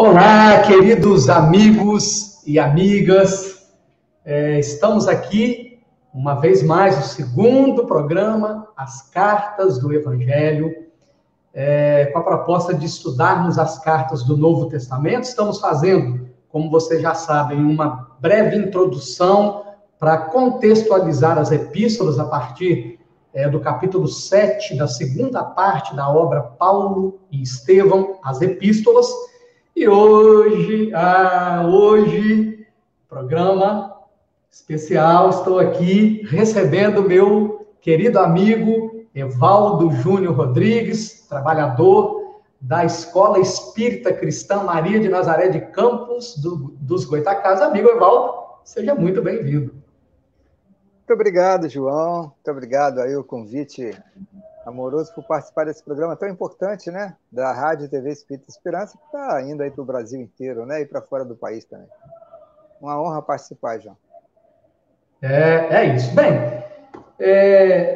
Olá, queridos amigos e amigas. Estamos aqui, uma vez mais, no segundo programa, As Cartas do Evangelho, com a proposta de estudarmos as cartas do Novo Testamento. Estamos fazendo, como vocês já sabem, uma breve introdução para contextualizar as epístolas a partir do capítulo 7, da segunda parte da obra Paulo e Estevão, as epístolas. E hoje, programa especial, estou aqui recebendo meu querido amigo Evaldo Júnior Rodrigues, trabalhador da Escola Espírita Cristã Maria de Nazaré de Campos dos Goitacazes. Amigo Evaldo, seja muito bem-vindo. Muito obrigado, João. Muito obrigado aí o convite amoroso por participar desse programa tão importante, né? Da Rádio e TV Espírita Esperança, que está indo aí para o Brasil inteiro, né? E para fora do país também. Uma honra participar, João. É isso. Bem,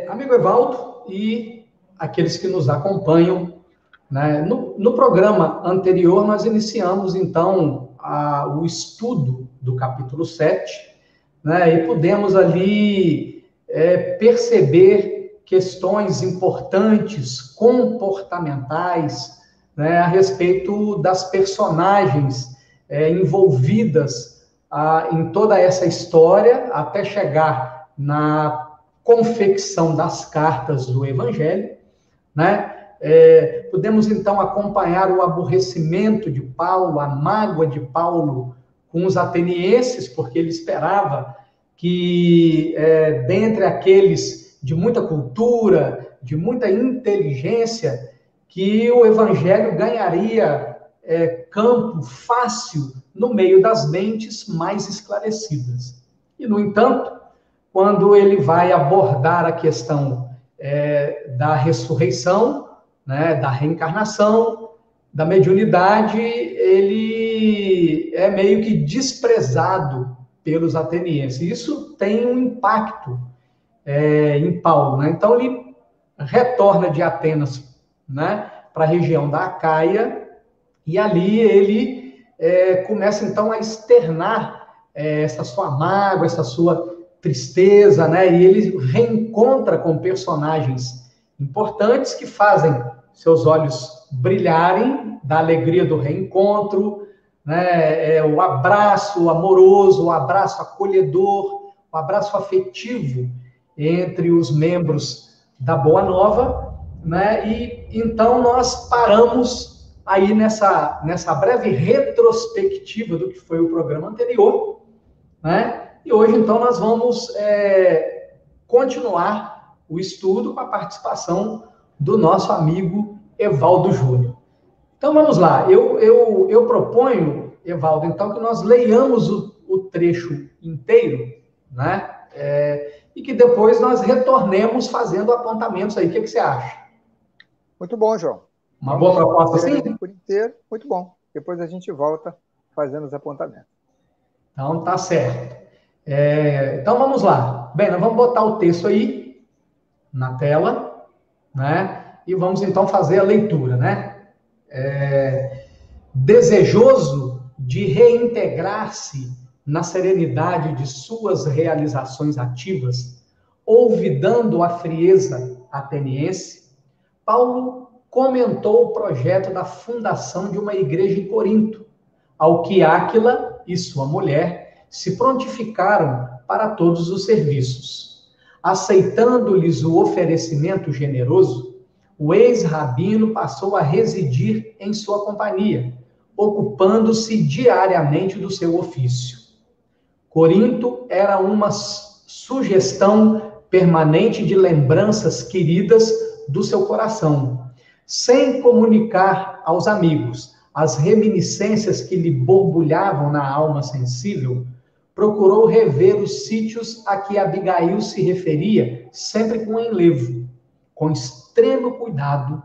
amigo Evaldo e aqueles que nos acompanham, né? No programa anterior, nós iniciamos, então, o estudo do capítulo 7, né? E pudemos ali perceber questões importantes, comportamentais, né, a respeito das personagens envolvidas em toda essa história, até chegar na confecção das cartas do Evangelho, né? Podemos, então, acompanhar o aborrecimento de Paulo, a mágoa de Paulo com os atenienses, porque ele esperava que, dentre aqueles de muita cultura, de muita inteligência, que o Evangelho ganharia campo fácil no meio das mentes mais esclarecidas. E, no entanto, quando ele vai abordar a questão da ressurreição, né, da reencarnação, da mediunidade, ele é meio que desprezado pelos atenienses. Isso tem um impacto em Paulo, né? Então ele retorna de Atenas, né, para a região da Acaia, e ali ele começa então a externar essa sua mágoa, essa sua tristeza, né? E ele reencontra com personagens importantes que fazem seus olhos brilharem da alegria do reencontro, né? O abraço amoroso, o abraço acolhedor, o abraço afetivo entre os membros da Boa Nova, né? E então nós paramos aí nessa breve retrospectiva do que foi o programa anterior, né? E hoje então nós vamos continuar o estudo com a participação do nosso amigo Evaldo Júnior. Então vamos lá, eu proponho, Evaldo, então, que nós leiamos o trecho inteiro, né? E que depois nós retornemos fazendo apontamentos aí. O que você acha? Muito bom, João. Uma boa proposta, sim? Por inteiro, muito bom. Depois a gente volta fazendo os apontamentos. Então, tá certo. Então, vamos lá. Bem, nós vamos botar o texto aí na tela, né? E vamos, então, fazer a leitura, né? Desejoso de reintegrar-se na serenidade de suas realizações ativas, olvidando a frieza ateniense, Paulo comentou o projeto da fundação de uma igreja em Corinto, ao que Áquila e sua mulher se prontificaram para todos os serviços. Aceitando-lhes o oferecimento generoso, o ex-rabino passou a residir em sua companhia, ocupando-se diariamente do seu ofício. Corinto era uma sugestão permanente de lembranças queridas do seu coração, sem comunicar aos amigos as reminiscências que lhe borbulhavam na alma sensível. Procurou rever os sítios a que Abigail se referia, sempre com enlevo. Com extremo cuidado,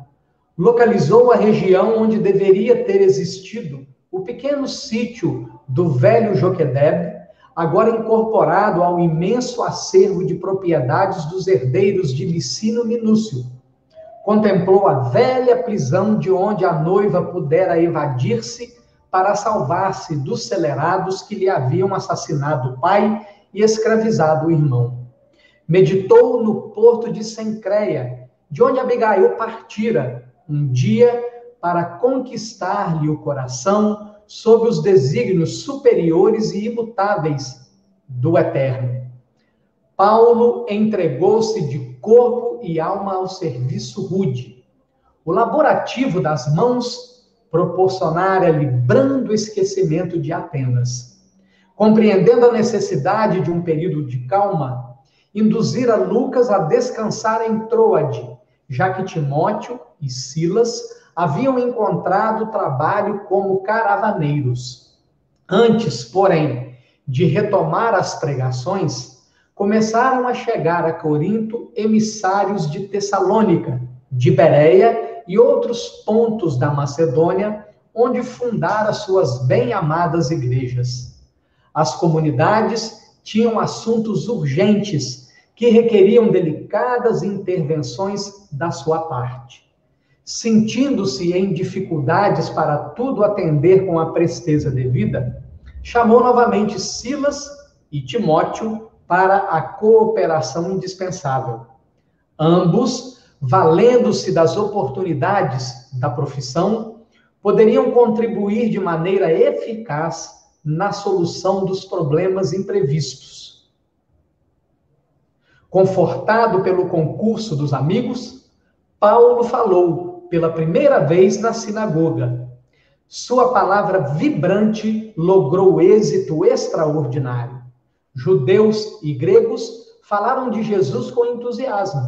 localizou a região onde deveria ter existido o pequeno sítio do velho Joquedeb, agora incorporado ao imenso acervo de propriedades dos herdeiros de Licínio Minúcio. Contemplou a velha prisão de onde a noiva pudera evadir-se para salvar-se dos celerados que lhe haviam assassinado o pai e escravizado o irmão. Meditou no porto de Cencreia, de onde Abigail partira um dia para conquistar-lhe o coração sob os desígnios superiores e imutáveis do Eterno. Paulo entregou-se de corpo e alma ao serviço rude. O laborativo das mãos proporcionara-lhe brando esquecimento de Atenas. Compreendendo a necessidade de um período de calma, induzira Lucas a descansar em Troade, já que Timóteo e Silas haviam encontrado trabalho como caravaneiros. Antes, porém, de retomar as pregações, começaram a chegar a Corinto emissários de Tessalônica, de Bereia e outros pontos da Macedônia, onde fundara suas bem-amadas igrejas. As comunidades tinham assuntos urgentes que requeriam delicadas intervenções da sua parte. Sentindo-se em dificuldades para tudo atender com a presteza devida, chamou novamente Silas e Timóteo para a cooperação indispensável. Ambos, valendo-se das oportunidades da profissão, poderiam contribuir de maneira eficaz na solução dos problemas imprevistos. Confortado pelo concurso dos amigos, Paulo falou pela primeira vez na sinagoga. Sua palavra vibrante logrou êxito extraordinário. Judeus e gregos falaram de Jesus com entusiasmo.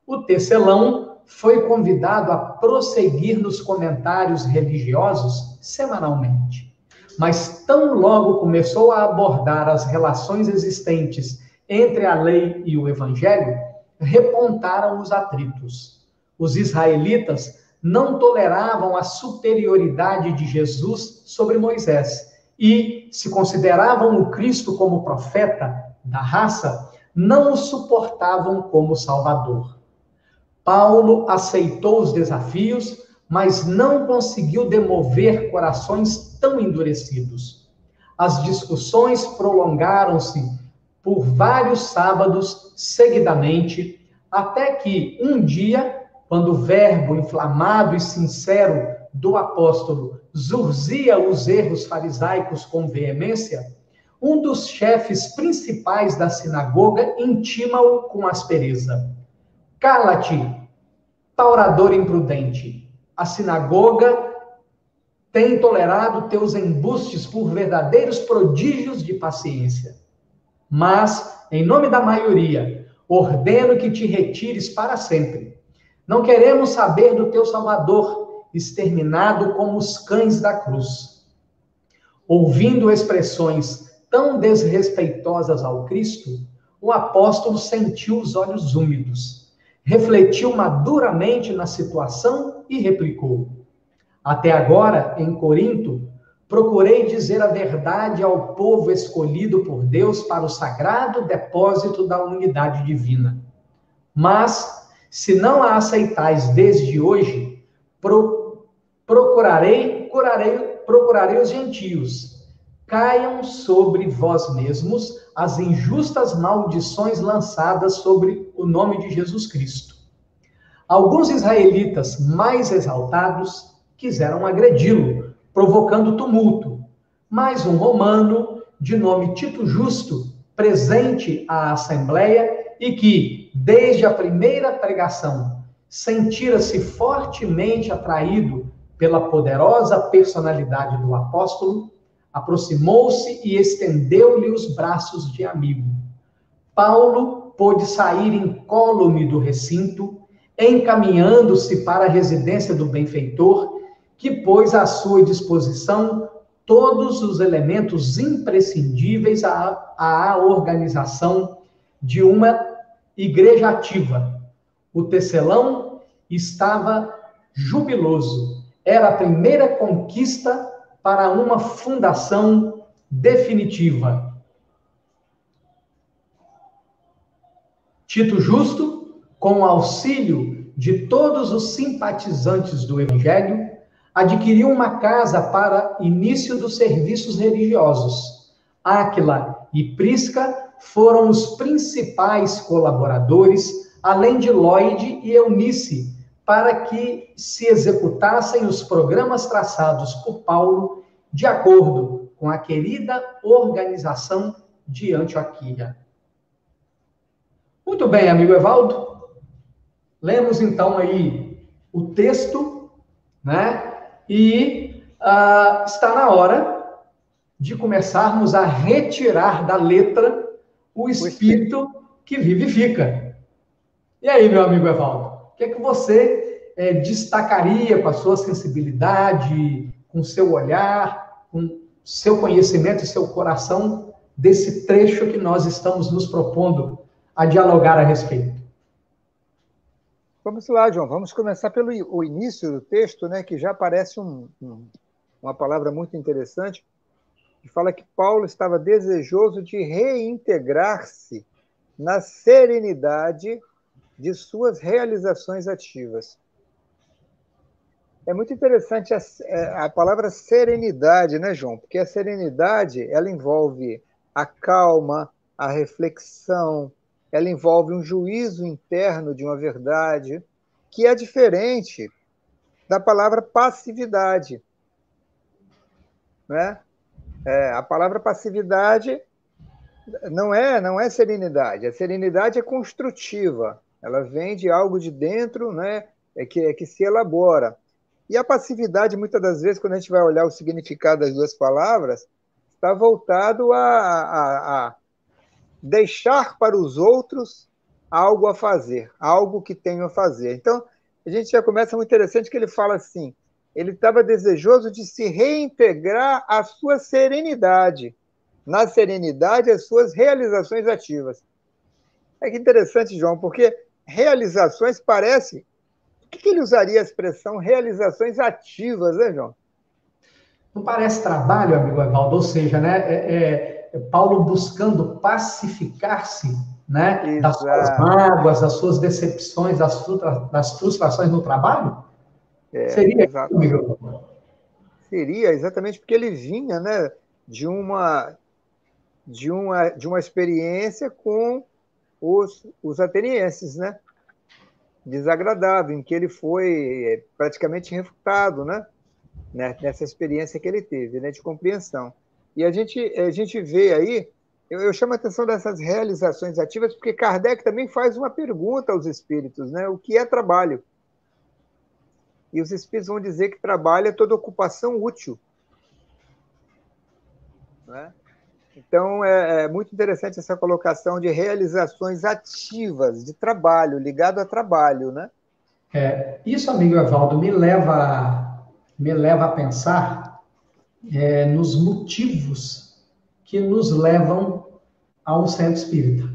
O tecelão foi convidado a prosseguir nos comentários religiosos semanalmente. Mas tão logo começou a abordar as relações existentes entre a lei e o evangelho, repontaram os atritos. Os israelitas não toleravam a superioridade de Jesus sobre Moisés e, se consideravam o Cristo como profeta da raça, não o suportavam como Salvador. Paulo aceitou os desafios, mas não conseguiu demover corações tão endurecidos. As discussões prolongaram-se por vários sábados seguidamente, até que um dia, quando o verbo inflamado e sincero do apóstolo zurzia os erros farisaicos com veemência, um dos chefes principais da sinagoga intima-o com aspereza. Cala-te, paurador imprudente. A sinagoga tem tolerado teus embustes por verdadeiros prodígios de paciência. Mas, em nome da maioria, ordeno que te retires para sempre. Não queremos saber do teu Salvador, exterminado como os cães da cruz. Ouvindo expressões tão desrespeitosas ao Cristo, o apóstolo sentiu os olhos úmidos, refletiu maduramente na situação e replicou: até agora, em Corinto, procurei dizer a verdade ao povo escolhido por Deus para o sagrado depósito da unidade divina. Mas, se não a aceitais desde hoje, procurarei os gentios. Caiam sobre vós mesmos as injustas maldições lançadas sobre o nome de Jesus Cristo. Alguns israelitas mais exaltados quiseram agredi-lo, provocando tumulto. Mas um romano, de nome Tito Justo, presente à assembleia e que, desde a primeira pregação, sentira-se fortemente atraído pela poderosa personalidade do apóstolo, aproximou-se e estendeu-lhe os braços de amigo. Paulo pôde sair incólume do recinto, encaminhando-se para a residência do benfeitor, que pôs à sua disposição todos os elementos imprescindíveis à organização de uma igreja ativa. O tecelão estava jubiloso. Era a primeira conquista para uma fundação definitiva. Tito Justo, com o auxílio de todos os simpatizantes do Evangelho, adquiriu uma casa para início dos serviços religiosos. Áquila e Prisca foram os principais colaboradores, além de Lloyd e Eunice, para que se executassem os programas traçados por Paulo de acordo com a querida organização de Antioquia. Muito bem, amigo Evaldo. Lemos então aí o texto, né? E está na hora de começarmos a retirar da letra o espírito que vivifica. E aí, meu amigo Evaldo, o que é que você destacaria com a sua sensibilidade, com o seu olhar, com seu conhecimento e seu coração desse trecho que nós estamos nos propondo a dialogar a respeito? Vamos lá, João. Vamos começar pelo o início do texto, né, que já parece uma palavra muito interessante, que fala que Paulo estava desejoso de reintegrar-se na serenidade de suas realizações ativas. É muito interessante a palavra serenidade, né, João? Porque a serenidade, ela envolve a calma, a reflexão, ela envolve um juízo interno de uma verdade, que é diferente da palavra passividade. Né? A palavra passividade não é serenidade. A serenidade é construtiva. Ela vem de algo de dentro, né? que se elabora. E a passividade, muitas das vezes, quando a gente vai olhar o significado das duas palavras, está voltado a deixar para os outros algo a fazer, algo que tenho a fazer. Então, a gente já começa muito interessante que ele fala assim, ele estava desejoso de se reintegrar à sua serenidade, na serenidade, as suas realizações ativas. É que interessante, João, porque realizações parece... Por que ele usaria a expressão realizações ativas, né, João? Não parece trabalho, amigo Evaldo? Ou seja, né, Paulo buscando pacificar-se, né, das suas mágoas, das suas decepções, das frustrações no trabalho? Seria isso, amigo Evaldo? Seria, exatamente, porque ele vinha, né, de uma experiência com os atenienses, né? Desagradável, em que ele foi praticamente refutado, né? Nessa experiência que ele teve, né? De compreensão. E a gente vê aí, eu chamo a atenção dessas realizações ativas, porque Kardec também faz uma pergunta aos espíritos, né? O que é trabalho? E os espíritos vão dizer que trabalho é toda ocupação útil. Né? Então, é muito interessante essa colocação de realizações ativas, de trabalho, ligado a trabalho, né? Isso, amigo Evaldo, me leva a pensar nos motivos que nos levam a um centro espírita.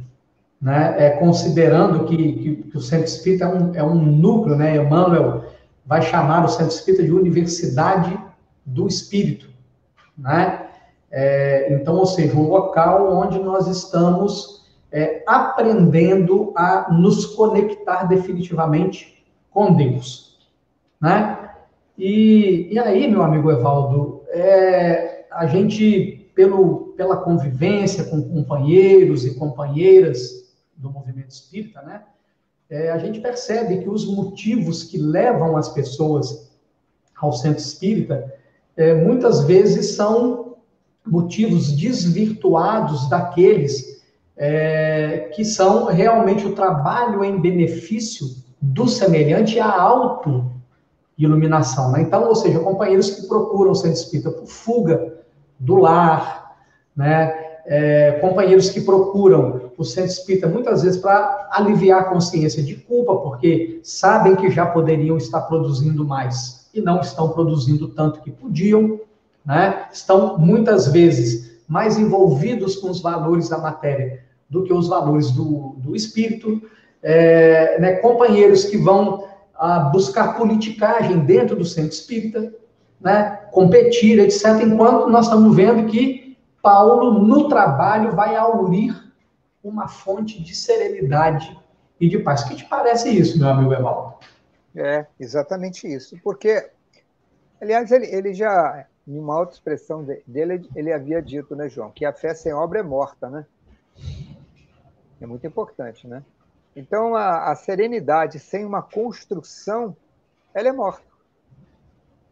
Né? Considerando que o centro espírita é um núcleo, né? Emmanuel vai chamar o centro espírita de universidade do espírito. Né? Então, ou seja, um local onde nós estamos aprendendo a nos conectar definitivamente com Deus. Né? E aí, meu amigo Evaldo, a gente, pela convivência com companheiros e companheiras do movimento espírita, né, a gente percebe que os motivos que levam as pessoas ao centro espírita, muitas vezes são motivos desvirtuados daqueles que são realmente o trabalho em benefício do semelhante e a auto-iluminação. Né? Então, ou seja, companheiros que procuram o centro espírita por fuga do lar, né? Companheiros que procuram o centro espírita muitas vezes para aliviar a consciência de culpa, porque sabem que já poderiam estar produzindo mais e não estão produzindo tanto que podiam, né? Estão muitas vezes mais envolvidos com os valores da matéria do que os valores do espírito, né? Companheiros que vão buscar politicagem dentro do centro espírita, né? Competir, etc., enquanto nós estamos vendo que Paulo, no trabalho, vai aurir uma fonte de serenidade e de paz. O que te parece isso, meu amigo Evaldo? Exatamente isso. Porque Aliás, ele já, em uma outra expressão dele, ele havia dito, né, João, que a fé sem obra é morta, né? É muito importante, né? Então, a serenidade sem uma construção, ela é morta,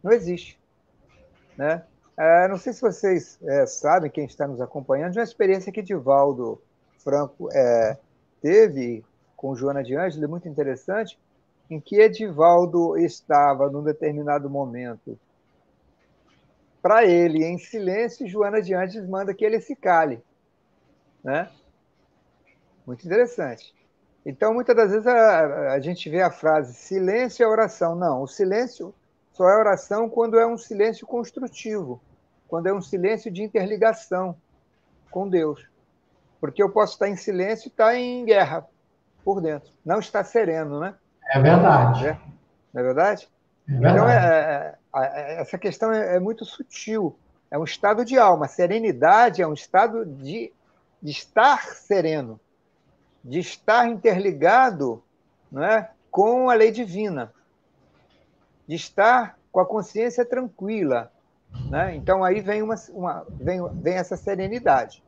não existe, né? Não sei se vocês sabem, quem está nos acompanhando, de uma experiência que Divaldo Franco teve com Joana de Ângeles, muito interessante, em que Edivaldo estava, num determinado momento, para ele, em silêncio, e Joana de Ângeles manda que ele se cale, né? Muito interessante. Então, muitas das vezes, a gente vê a frase silêncio é oração. Não, o silêncio só é oração quando é um silêncio construtivo, quando é um silêncio de interligação com Deus. Porque eu posso estar em silêncio e estar em guerra por dentro. Não está sereno, né? É verdade. Não é verdade? É Então, verdade. essa questão é muito sutil. É um estado de alma. Serenidade é um estado de estar sereno, de estar interligado, não é, com a lei divina, de estar com a consciência tranquila. Né? Então, aí vem essa serenidade.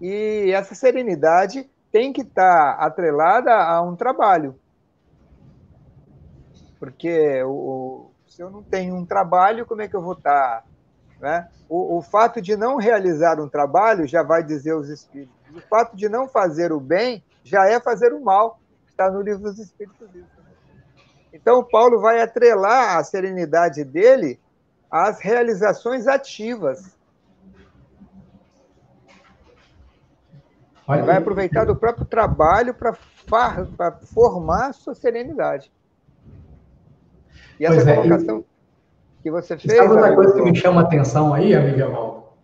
E essa serenidade tem que estar atrelada a um trabalho. Porque se eu não tenho um trabalho, como é que eu vou estar? Né? O fato de não realizar um trabalho já vai dizer os Espíritos. O fato de não fazer o bem já é fazer o mal. Está no livro dos Espíritos isso. Né? Então, Paulo vai atrelar a serenidade dele às realizações ativas. Ele vai Olha, aproveitar do próprio trabalho para formar a sua serenidade. E essa pois é. colocação que você E sabe fez, outra amigo coisa que me João? chama a atenção aí, amiga Val?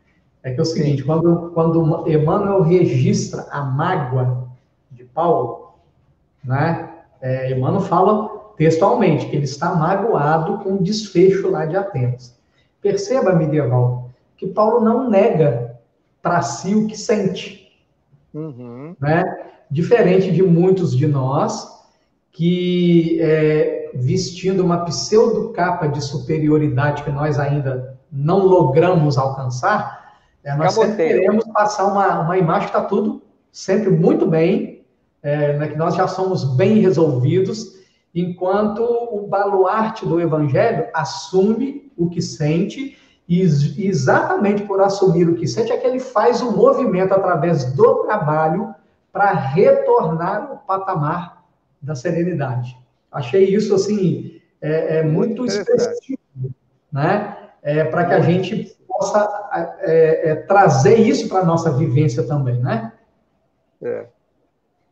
É que é o Sim. seguinte, quando Emmanuel registra a mágoa de Paulo, né? Emmanuel fala textualmente que ele está magoado com o desfecho lá de Atenas. Perceba, medieval, que Paulo não nega para si o que sente, Uhum. né? Diferente de muitos de nós que, vestindo uma pseudo capa de superioridade que nós ainda não logramos alcançar, nós sempre Escamoteiam. queremos passar uma imagem que está tudo sempre muito bem, né, que nós já somos bem resolvidos, enquanto o baluarte do Evangelho assume o que sente, e exatamente por assumir o que sente, é que ele faz um movimento através do trabalho para retornar ao patamar da serenidade. Achei isso assim Muito muito interessante. expressivo, né? Para que a Muito gente expressivo. possa trazer isso para a nossa vivência também, né? É.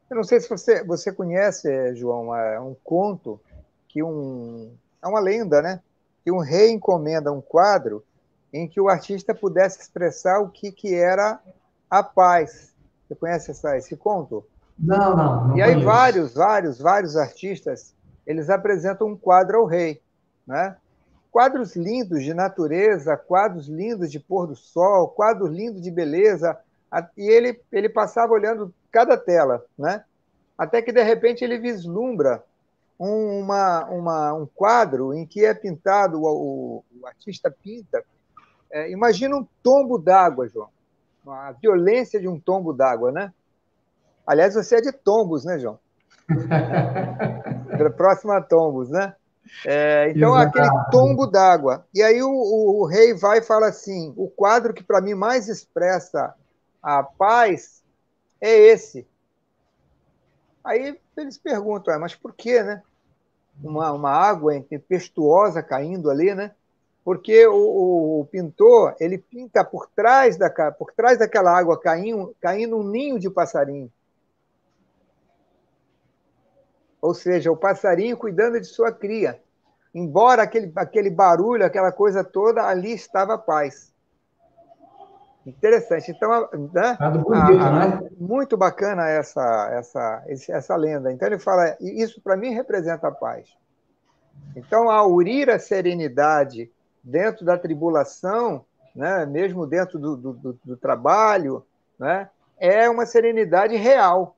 Eu não sei se você conhece, João, um conto é uma lenda, né? Que um rei encomenda um quadro em que o artista pudesse expressar o que era a paz. Você conhece esse conto? Não E aí conheço. vários artistas, eles apresentam um quadro ao rei, né? Quadros lindos de natureza, quadros lindos de pôr do sol, quadros lindos de beleza, e ele passava olhando cada tela, né? Até que de repente ele vislumbra um quadro em que é pintado, o artista pinta. Imagina um tombo d'água, João, a violência de um tombo d'água, né? Aliás, você é de tombos, né, João? Próximo a tombos, né? Então, aquele Exato. tombo d'água. E aí o rei vai e fala assim: o quadro que para mim mais expressa a paz é esse. Aí eles perguntam, mas por quê, né? Uma água tempestuosa caindo ali, né? Porque o pintor ele pinta por trás daquela água caindo um ninho de passarinho. Ou seja, o passarinho cuidando de sua cria. Embora aquele barulho, aquela coisa toda, ali estava a paz. Interessante. Então, né? Nada bonito, né? Muito bacana essa lenda. Então, ele fala: isso para mim representa a paz. Então, a aurir a serenidade dentro da tribulação, né? Mesmo dentro do trabalho, né? É uma serenidade real.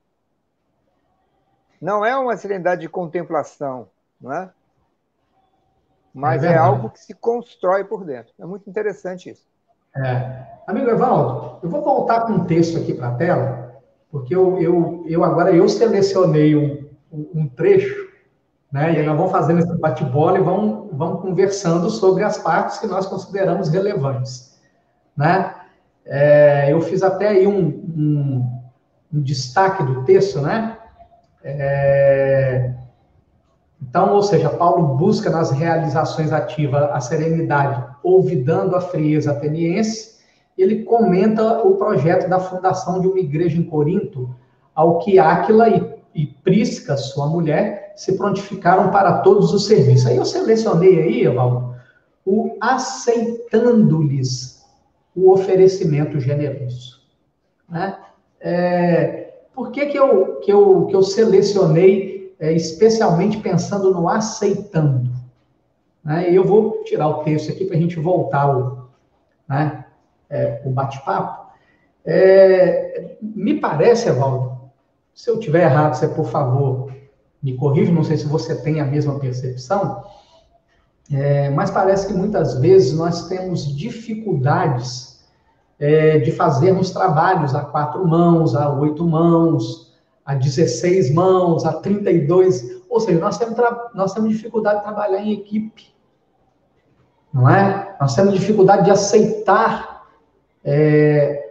Não é uma serenidade de contemplação, não é? É mas é verdade. algo que se constrói por dentro. É muito interessante isso. Amigo Evaldo, eu vou voltar com um texto aqui para a tela, porque eu agora eu selecionei um trecho, né? E nós Sim. vamos fazendo esse bate-bola e vamos conversando sobre as partes que nós consideramos relevantes, né? Eu fiz até aí um destaque do texto, né? Então, ou seja, Paulo busca nas realizações ativas a serenidade, olvidando a frieza ateniense. Ele comenta o projeto da fundação de uma igreja em Corinto, ao que Áquila e Prisca, sua mulher, se prontificaram para todos os serviços. Aí eu selecionei aí, Evaldo, o aceitando-lhes o oferecimento generoso, né? Por que eu selecionei especialmente pensando no aceitando? Né? E eu vou tirar o texto aqui para a gente voltar né, o bate-papo. Me parece, Evaldo, se eu tiver errado, você, por favor, me corrija, não sei se você tem a mesma percepção, mas parece que muitas vezes nós temos dificuldades de fazermos trabalhos a 4 mãos, a 8 mãos, a 16 mãos, a 32. Ou seja, nós temos dificuldade de trabalhar em equipe, não é? Nós temos dificuldade de aceitar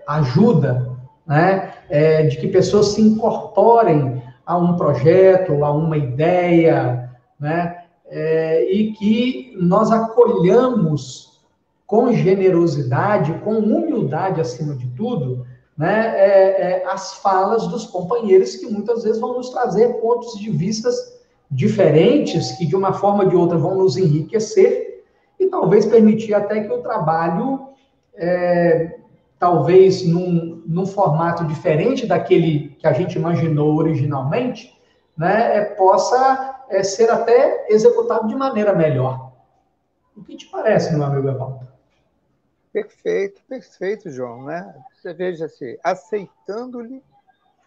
ajuda, né? De que pessoas se incorporem a um projeto, a uma ideia, né? E que nós acolhamos com generosidade, com humildade acima de tudo, né? As falas dos companheiros que muitas vezes vão nos trazer pontos de vistas diferentes, que de uma forma ou de outra vão nos enriquecer e talvez permitir até que o trabalho talvez num formato diferente daquele que a gente imaginou originalmente, né, possa ser até executado de maneira melhor. O que te parece, meu amigo Evaldo? Perfeito, perfeito, João, né? Você veja assim,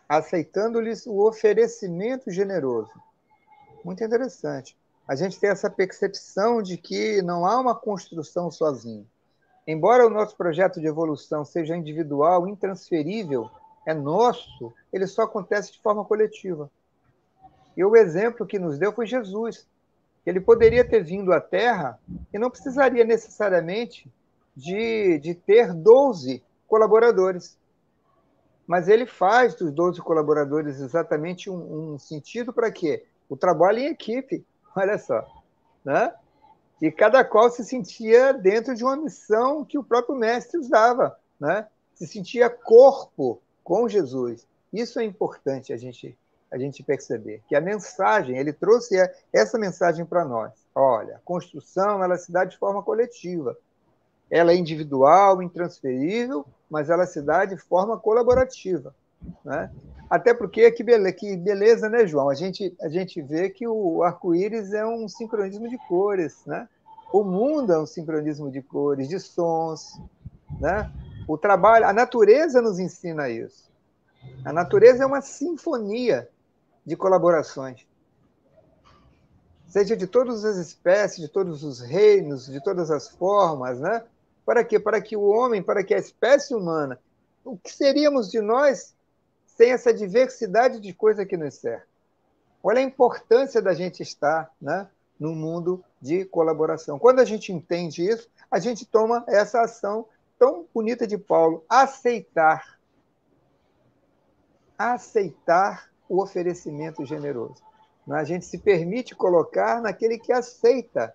aceitando-lhes o oferecimento generoso. Muito interessante. A gente tem essa percepção de que não há uma construção sozinho. Embora o nosso projeto de evolução seja individual, intransferível, é nosso, ele só acontece de forma coletiva. E o exemplo que nos deu foi Jesus. Ele poderia ter vindo à Terra e não precisaria necessariamente de ter 12 colaboradores. Mas ele faz dos 12 colaboradores exatamente um sentido para quê? O trabalho em equipe, olha só. Né? E cada qual se sentia dentro de uma missão que o próprio mestre usava, né? Se sentia corpo com Jesus. Isso é importante a gente perceber, que a mensagem, ele trouxe essa mensagem para nós. Olha, a construção, ela se dá de forma coletiva. Ela é individual, intransferível, mas ela se dá de forma colaborativa, né? Até porque, que beleza, né, João? A gente vê que o arco-íris é um sincronismo de cores, né? O mundo é um sincronismo de cores, de sons, né? O trabalho, a natureza nos ensina isso. A natureza é uma sinfonia de colaborações, seja de todas as espécies, de todos os reinos, de todas as formas, né? Para quê? Para que o homem, para que a espécie humana, o que seríamos de nós sem essa diversidade de coisa que nos cerca? Olha a importância da gente estar, né, num mundo de colaboração. Quando a gente entende isso, a gente toma essa ação tão bonita de Paulo, aceitar o oferecimento generoso. A gente se permite colocar naquele que aceita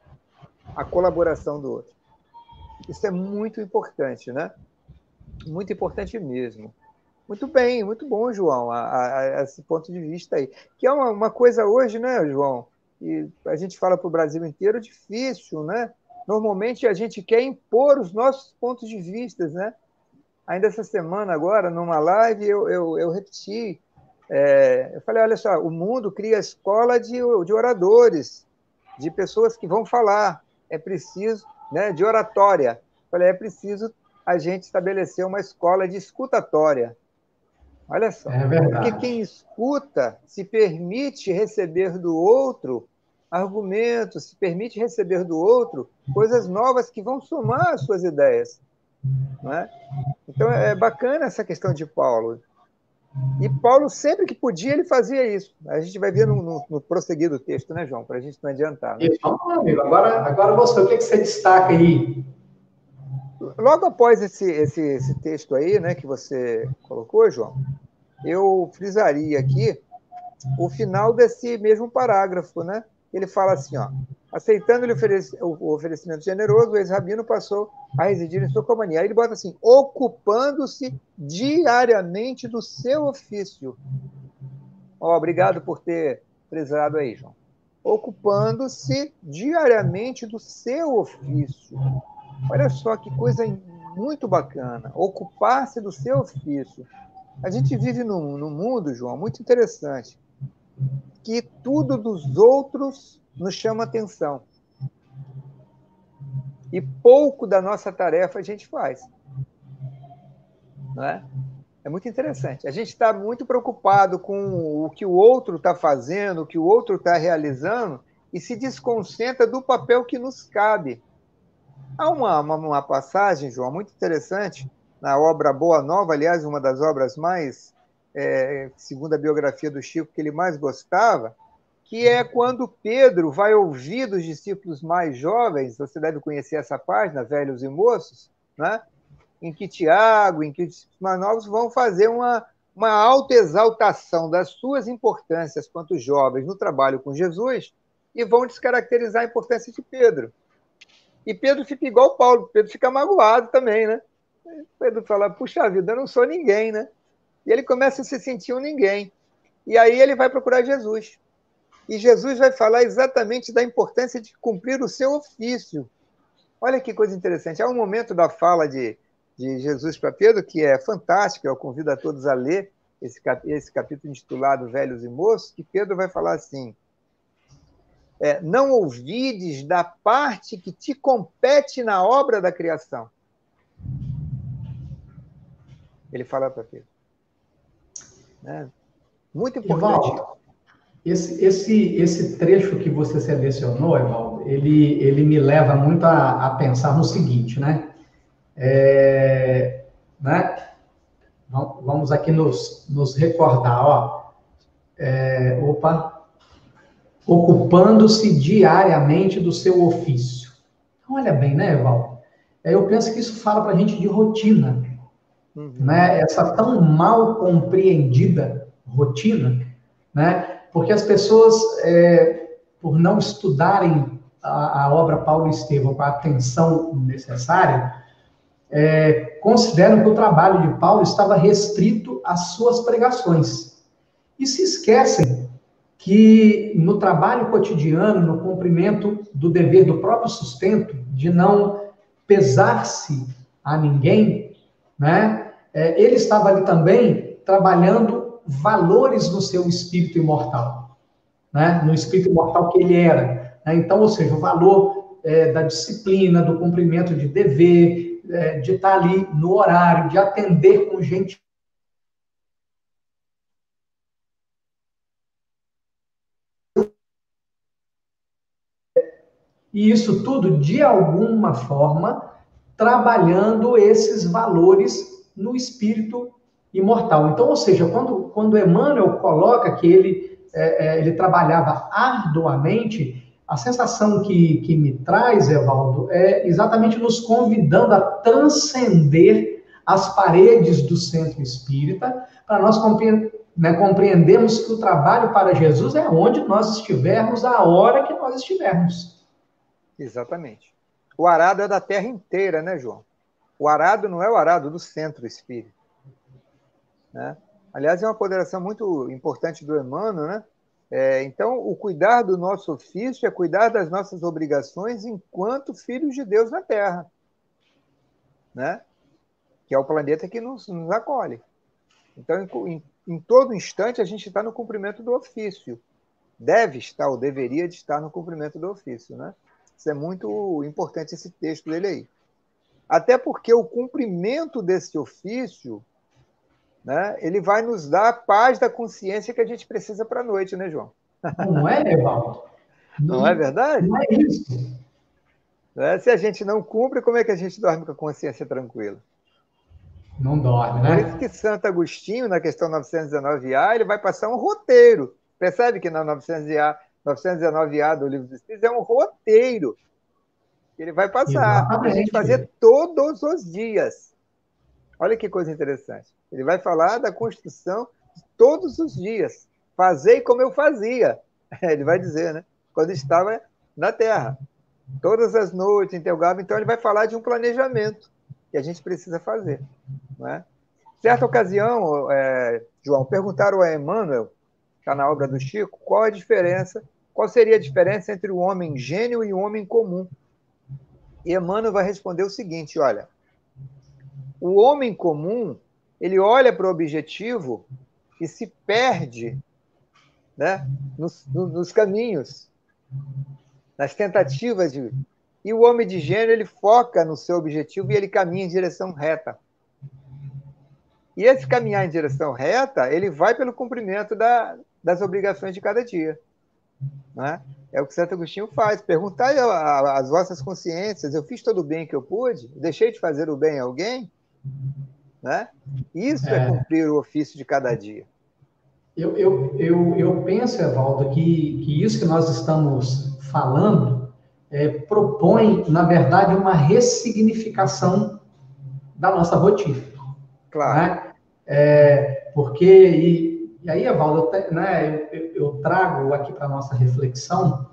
a colaboração do outro. Isso é muito importante, né? Muito importante mesmo. Muito bem, muito bom, João, a esse ponto de vista aí. Que é uma coisa hoje, né, João? E a gente fala para o Brasil inteiro, difícil, né? Normalmente a gente quer impor os nossos pontos de vista, né? Ainda essa semana, agora, numa live, eu repeti. Eu falei, olha só, o mundo cria escola de oradores, de pessoas que vão falar. É preciso, né, de oratória. Eu falei, é preciso a gente estabelecer uma escola de escutatória. Olha só, É porque verdade. quem escuta se permite receber do outro argumentos, se permite receber do outro coisas novas que vão somar às suas ideias. Não é? Então, é bacana essa questão de Paulo. E Paulo, sempre que podia, ele fazia isso. A gente vai ver no prosseguir do texto, né, João? Para a gente não adiantar, né? Isso, vamos lá, amigo. Agora você, o que você destaca aí? Logo após esse texto aí, né, que você colocou, João, eu frisaria aqui o final desse mesmo parágrafo, né? Ele fala assim, ó, aceitando-lhe o oferecimento generoso, o ex-rabino passou a residir em sua companhia. Aí ele bota assim, ocupando-se diariamente do seu ofício. Ó, obrigado por ter frisado aí, João. Ocupando-se diariamente do seu ofício. Olha só que coisa muito bacana, ocupar-se do seu ofício. A gente vive num mundo, João, muito interessante, que tudo dos outros nos chama atenção. E pouco da nossa tarefa a gente faz. Não é? É muito interessante. A gente está muito preocupado com o que o outro está fazendo, o que o outro está realizando, e se desconcentra do papel que nos cabe. Há uma passagem, João, muito interessante, na obra Boa Nova, aliás, uma das obras mais, segundo a biografia do Chico, que ele mais gostava, que é quando Pedro vai ouvir dos discípulos mais jovens, você deve conhecer essa página, Velhos e Moços, né? Em que Tiago, em que os discípulos mais novos vão fazer uma autoexaltação das suas importâncias quanto jovens no trabalho com Jesus e vão descaracterizar a importância de Pedro. E Pedro fica igual Paulo, Pedro fica magoado também, né? Pedro fala, puxa vida, eu não sou ninguém, né? E ele começa a se sentir um ninguém. E aí ele vai procurar Jesus. E Jesus vai falar exatamente da importância de cumprir o seu ofício. Olha que coisa interessante. Há um momento da fala de Jesus para Pedro que é fantástico, eu convido a todos a ler esse capítulo intitulado Velhos e Moços, que Pedro vai falar assim, não ouvides da parte que te compete na obra da criação. Ele fala para Pedro. Né? Muito importante. Evaldo, esse trecho que você selecionou, Evaldo, ele me leva muito a pensar no seguinte, né? Né? Vamos aqui nos recordar, ó. Ocupando-se diariamente do seu ofício. Então, olha bem, né, Evaldo? Eu penso que isso fala para a gente de rotina, né? Essa tão mal compreendida rotina, né? Porque as pessoas, por não estudarem a obra Paulo e Estevão com a atenção necessária, consideram que o trabalho de Paulo estava restrito às suas pregações. E se esquecem que no trabalho cotidiano, no cumprimento do dever do próprio sustento, de não pesar-se a ninguém, né? Ele estava ali também trabalhando valores no seu espírito imortal, né? No espírito imortal que ele era. Né? Então, ou seja, o valor da disciplina, do cumprimento de dever, de estar ali no horário, de atender com gente. E isso tudo, de alguma forma, trabalhando esses valores no espírito imortal. Então, ou seja, quando Emmanuel coloca que ele trabalhava arduamente, a sensação que me traz, Evaldo, é exatamente nos convidando a transcender as paredes do centro espírita, para nós compreendermos que o trabalho para Jesus é onde nós estivermos, a hora que nós estivermos. Exatamente. O arado é da terra inteira, né, João? O arado não é o arado do centro espírita. Né? Aliás, é uma ponderação muito importante do Emmanuel, né? Então, o cuidar do nosso ofício é cuidar das nossas obrigações enquanto filhos de Deus na Terra, né? Que é o planeta que nos acolhe. Então, em todo instante, a gente está no cumprimento do ofício. Deve estar, ou deveria de estar no cumprimento do ofício, né? Isso é muito importante, esse texto dele aí. Até porque o cumprimento desse ofício, né, ele vai nos dar a paz da consciência que a gente precisa para a noite, né, João? Não é, Evaldo? Não é verdade? Não é isso. Né? Se a gente não cumpre, como é que a gente dorme com a consciência tranquila? Não dorme, Por isso né? que Santo Agostinho, na questão 919A, ele vai passar um roteiro. Percebe que na 919A do Livro dos Espíritos é um roteiro que ele vai passar para a gente fazer Exatamente. todos os dias. Olha que coisa interessante. Ele vai falar da construção de todos os dias. Fazei como eu fazia. Ele vai dizer, né? Quando estava na Terra. Todas as noites, interrogava. Então, ele vai falar de um planejamento que a gente precisa fazer. Não é? Certa ocasião, João, perguntaram a Emmanuel, está na obra do Chico, qual seria a diferença entre o homem gênio e o homem comum? E Emmanuel vai responder o seguinte, olha, o homem comum, ele olha para o objetivo e se perde, né, nos caminhos, nas tentativas de... E o homem de gênio, ele foca no seu objetivo e ele caminha em direção reta. E esse caminhar em direção reta, ele vai pelo cumprimento das obrigações de cada dia. Né? É o que Santo Agostinho faz. Perguntai às vossas consciências, eu fiz todo o bem que eu pude? Deixei de fazer o bem a alguém? Né? Isso é cumprir o ofício de cada dia. Eu penso, Evaldo, que isso que nós estamos falando propõe, na verdade, uma ressignificação da nossa rotina. Claro. Né? Porque, e aí, Evaldo, né, eu trago aqui para a nossa reflexão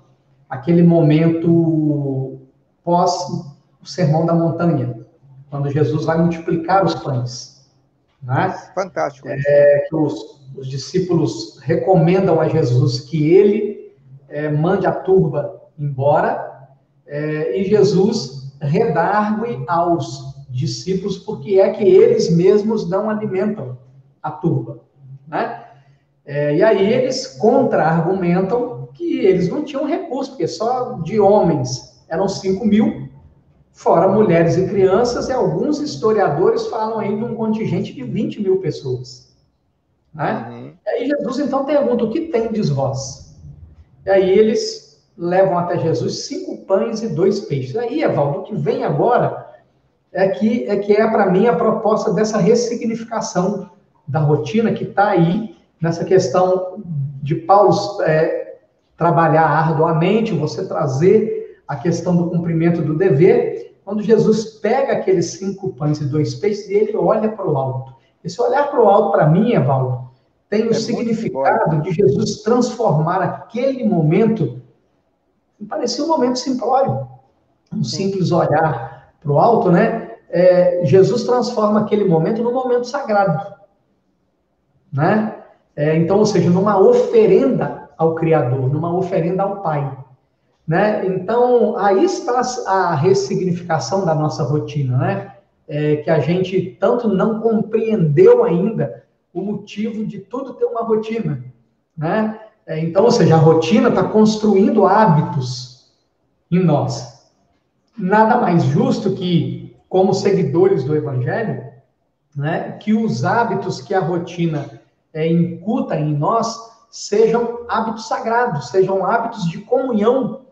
aquele momento pós o Sermão da Montanha, quando Jesus vai multiplicar os pães. Né? Fantástico. Que os discípulos recomendam a Jesus que ele mande a turba embora e Jesus redargue aos discípulos porque é que eles mesmos não alimentam a turba. Né? E aí eles contra-argumentam que eles não tinham recurso, porque só de homens eram 5.000, fora mulheres e crianças, e alguns historiadores falam aí de um contingente de 20.000 pessoas. Né? Uhum. E aí Jesus então pergunta, o que tendes vós? E aí eles levam até Jesus 5 pães e 2 peixes. Aí, Evaldo, o que vem agora é para mim a proposta dessa ressignificação da rotina que está aí, nessa questão de Paulo trabalhar arduamente, você trazer a questão do cumprimento do dever, quando Jesus pega aqueles 5 pães e 2 peixes e ele olha para o alto. Esse olhar para o alto, para mim, Evaldo, tem o significado de Jesus transformar aquele momento, parecia um momento simplório, um simples olhar para o alto, né? Jesus transforma aquele momento num momento sagrado, né? Então, ou seja, numa oferenda ao Criador, numa oferenda ao Pai, né? Então, aí está a ressignificação da nossa rotina, né? Que a gente tanto não compreendeu ainda o motivo de tudo ter uma rotina, né? Então, ou seja, a rotina está construindo hábitos em nós. Nada mais justo que, como seguidores do Evangelho, né, que os hábitos que a rotina incuta em nós sejam hábitos sagrados, sejam hábitos de comunhão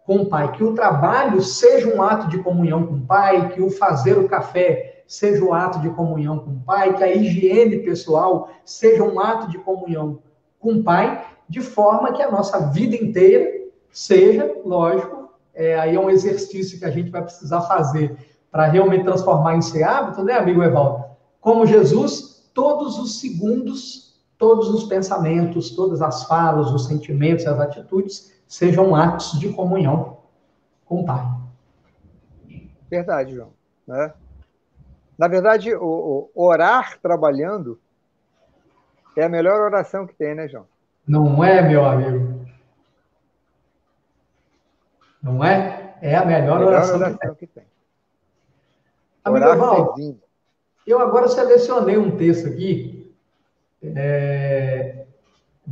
com o Pai, que o trabalho seja um ato de comunhão com o Pai, que o fazer o café seja um ato de comunhão com o Pai, que a higiene pessoal seja um ato de comunhão com o Pai, de forma que a nossa vida inteira seja, lógico, aí é um exercício que a gente vai precisar fazer para realmente transformar em ser hábito, né, amigo Evaldo? Como Jesus, todos os segundos, todos os pensamentos, todas as falas, os sentimentos, as atitudes, sejam atos de comunhão com o Pai. Verdade, João. Né? Na verdade, orar trabalhando é a melhor oração que tem, né, João? Não é, meu amigo? Não é? É a melhor oração que tem. Amigo Evaldo, eu agora selecionei um texto aqui, né,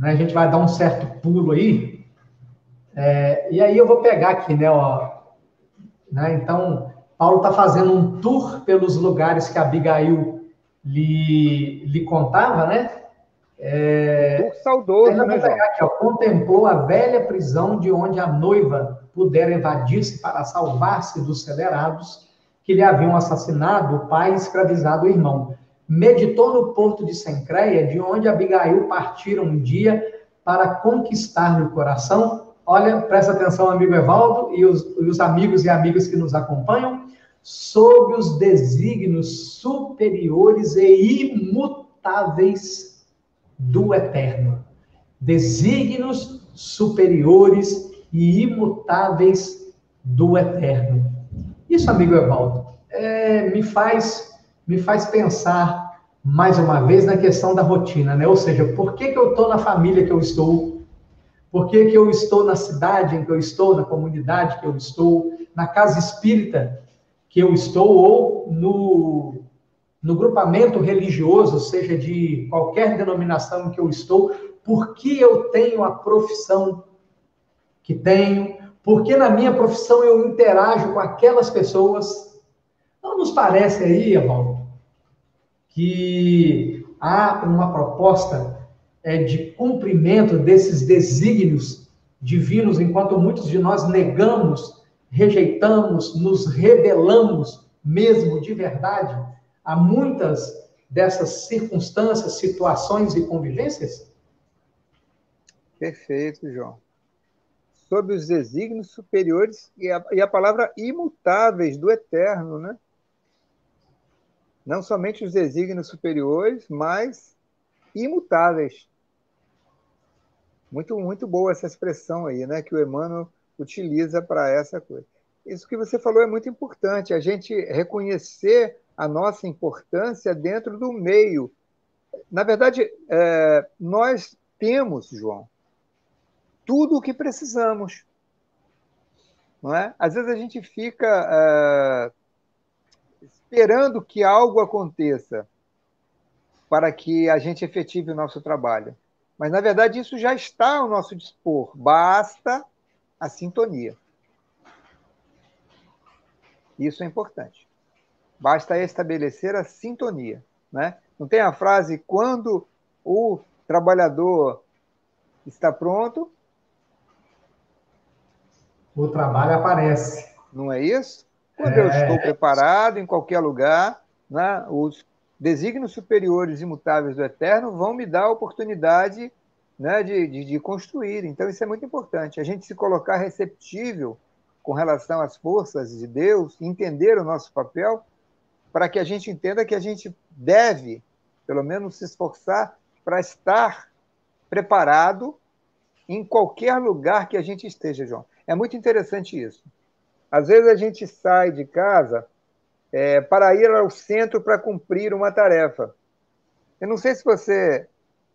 a gente vai dar um certo pulo aí, e aí eu vou pegar aqui, né, então, Paulo está fazendo um tour pelos lugares que Abigail lhe contava, né, Turco saudoso, Ainda né, vou João? pegar aqui, ó. Contemplou a velha prisão de onde a noiva pudera evadir-se para salvar-se dos celerados que lhe haviam assassinado o pai e escravizado o irmão. Meditou no porto de Sencreia, de onde Abigail partira um dia para conquistar-lhe o coração. Olha, presta atenção, amigo Evaldo, e os amigos e amigas que nos acompanham, sob os desígnios superiores e imutáveis do Eterno. Desígnios superiores e imutáveis do Eterno. Isso, amigo Evaldo, me faz pensar mais uma vez na questão da rotina, né? Ou seja, por que eu estou na família que eu estou? Por que eu estou na cidade em que eu estou, na comunidade que eu estou, na casa espírita que eu estou, ou no grupamento religioso, seja de qualquer denominação em que eu estou, por que eu tenho a profissão que tenho, por que na minha profissão eu interajo com aquelas pessoas. Não nos parece aí, Evaldo, que há uma proposta de cumprimento desses desígnios divinos, enquanto muitos de nós negamos, rejeitamos, nos rebelamos mesmo de verdade a muitas dessas circunstâncias, situações e convivências? Perfeito, João. Sob os desígnios superiores e a palavra imutáveis do Eterno, né? Não somente os desígnios superiores, mas imutáveis. Muito, muito boa essa expressão aí, né? Que o Emmanuel utiliza para essa coisa. Isso que você falou é muito importante, a gente reconhecer a nossa importância dentro do meio. Na verdade, nós temos, João, tudo o que precisamos. Não é? Às vezes a gente fica esperando que algo aconteça para que a gente efetive o nosso trabalho. Mas, na verdade, isso já está ao nosso dispor. Basta a sintonia. Isso é importante. Basta estabelecer a sintonia. Né? Não tem a frase, quando o trabalhador está pronto... O trabalho aparece. Não é isso? Quando eu estou preparado em qualquer lugar, né, os desígnios superiores imutáveis do Eterno vão me dar a oportunidade, né, de construir. Então, isso é muito importante. A gente se colocar receptível com relação às forças de Deus, entender o nosso papel, para que a gente entenda que a gente deve, pelo menos, se esforçar para estar preparado em qualquer lugar que a gente esteja, João. É muito interessante isso. Às vezes a gente sai de casa para ir ao centro para cumprir uma tarefa. Eu não sei se você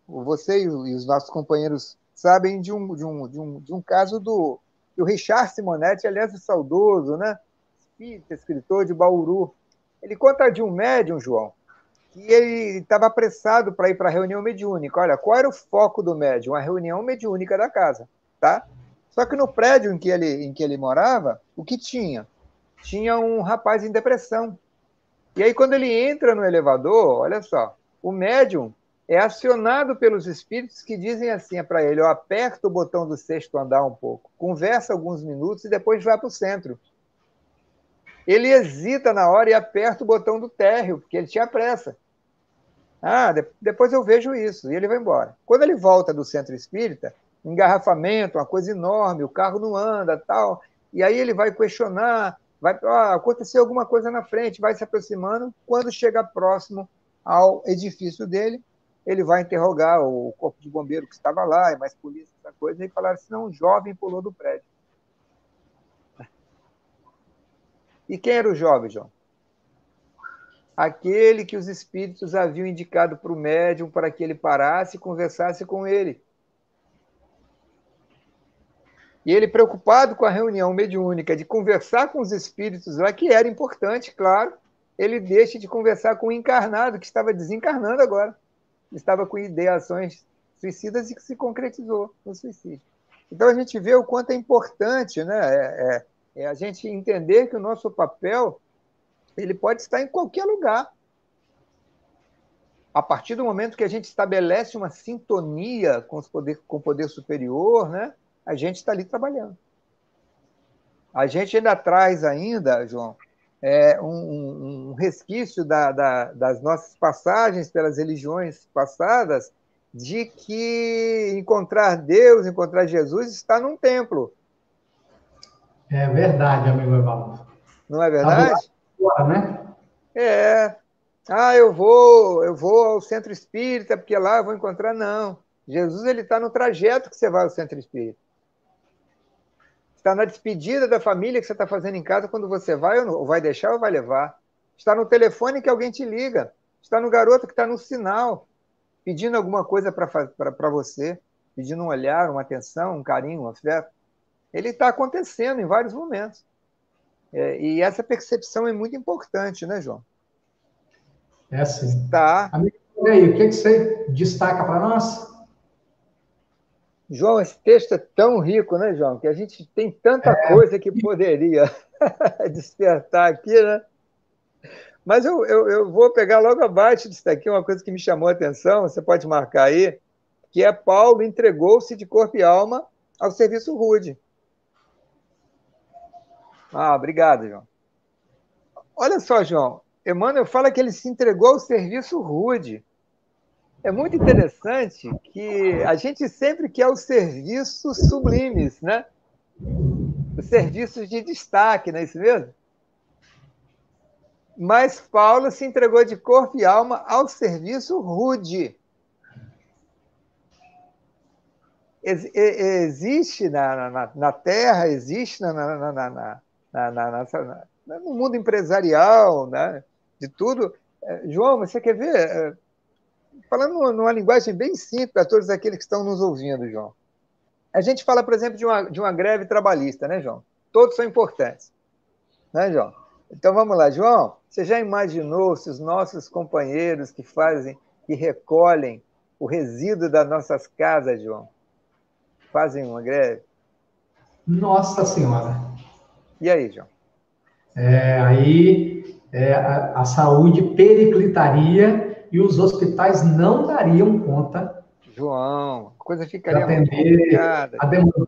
e os nossos companheiros sabem de um caso do Richard Simonetti, aliás, o saudoso, né? Espírita, escritor de Bauru. Ele conta de um médium, João, que ele estava apressado para ir para a reunião mediúnica. Olha, qual era o foco do médium? A reunião mediúnica da casa, tá? Só que no prédio em que ele morava, o que tinha? Tinha um rapaz em depressão. E aí, quando ele entra no elevador, olha só, o médium é acionado pelos espíritos que dizem assim para ele, ó, aperta o botão do sexto andar um pouco, conversa alguns minutos e depois vai para o centro. Ele hesita na hora e aperta o botão do térreo, porque ele tinha pressa. Depois eu vejo isso. E ele vai embora. Quando ele volta do centro espírita, um engarrafamento, uma coisa enorme, o carro não anda, tal. E aí ele vai questionar, aconteceu alguma coisa na frente, vai se aproximando. Quando chega próximo ao edifício dele, ele vai interrogar o corpo de bombeiro que estava lá, e mais polícia, essa coisa, e falaram assim, não, um jovem pulou do prédio. E quem era o jovem, João? Aquele que os espíritos haviam indicado para o médium para que ele parasse e conversasse com ele. E ele, preocupado com a reunião mediúnica, de conversar com os espíritos lá, que era importante, claro, ele deixa de conversar com o encarnado, que estava desencarnando agora. Estava com ideações suicidas e que se concretizou no suicídio. Então a gente vê o quanto é importante, né, a gente entender que o nosso papel ele pode estar em qualquer lugar. a partir do momento que a gente estabelece uma sintonia com o poder superior, né, a gente está ali trabalhando. A gente ainda traz ainda, João, um resquício das nossas passagens pelas religiões passadas, de que encontrar Deus, encontrar Jesus, está num templo. É verdade, amigo Evaldo. Não é Está do lado verdade? de fora, né? É. Eu vou ao centro espírita, porque lá eu vou encontrar. Não. Jesus ele está no trajeto que você vai ao centro espírita. Está na despedida da família que você está fazendo em casa quando você vai ou vai deixar ou vai levar. Está no telefone que alguém te liga. Está no garoto que está no sinal, pedindo alguma coisa para você, pedindo um olhar, uma atenção, um carinho, um afeto. Ele está acontecendo em vários momentos. E essa percepção é muito importante, né, João? É sim. Tá. Amigo, e aí, o que você destaca para nós? João, esse texto é tão rico, né, João? Que a gente tem tanta coisa que poderia despertar aqui, né? Mas eu vou pegar logo abaixo disso daqui uma coisa que me chamou a atenção, você pode marcar aí, que é Paulo entregou-se de corpo e alma ao serviço rude. Ah, obrigado, João. Olha só, João, Emmanuel fala que ele se entregou ao serviço rude. É muito interessante que a gente sempre quer os serviços sublimes, né? Os serviços de destaque, não é isso mesmo? Mas Paulo se entregou de corpo e alma ao serviço rude. Existe na Terra, existe no mundo empresarial, né? De tudo. João, você quer ver? Falando numa linguagem bem simples para todos aqueles que estão nos ouvindo, João. A gente fala, por exemplo, de uma greve trabalhista, né, João? Todos são importantes, né, João? Então vamos lá, João. Você já imaginou se os nossos companheiros que recolhem o resíduo das nossas casas, João, fazem uma greve? Nossa Senhora. E aí, João? A saúde periclitaria e os hospitais não dariam conta João, a coisa de ficaria muito atender complicada, a demanda.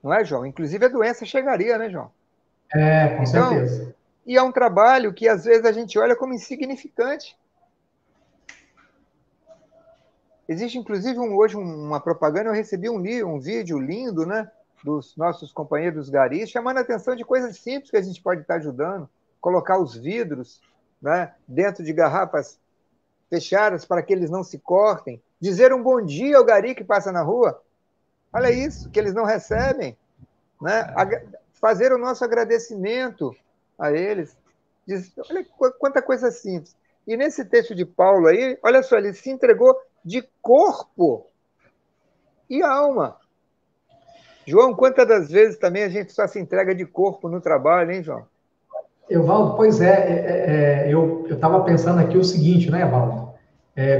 não é, João? Inclusive a doença chegaria, né, João? Com Então, certeza. e é um trabalho que às vezes a gente olha como insignificante. Existe, inclusive, hoje uma propaganda, eu recebi um vídeo lindo, né, dos nossos companheiros garis, chamando a atenção de coisas simples que a gente pode estar ajudando, colocar os vidros, né, dentro de garrafas fechadas para que eles não se cortem, dizer um bom dia ao gari que passa na rua, olha isso, que eles não recebem, né, fazer o nosso agradecimento a eles, olha quanta coisa simples. E nesse texto de Paulo aí, olha só, ele se entregou de corpo e alma. João, quantas das vezes também a gente só se entrega de corpo no trabalho, hein, João? Evaldo, pois eu estava pensando aqui o seguinte, né, Evaldo?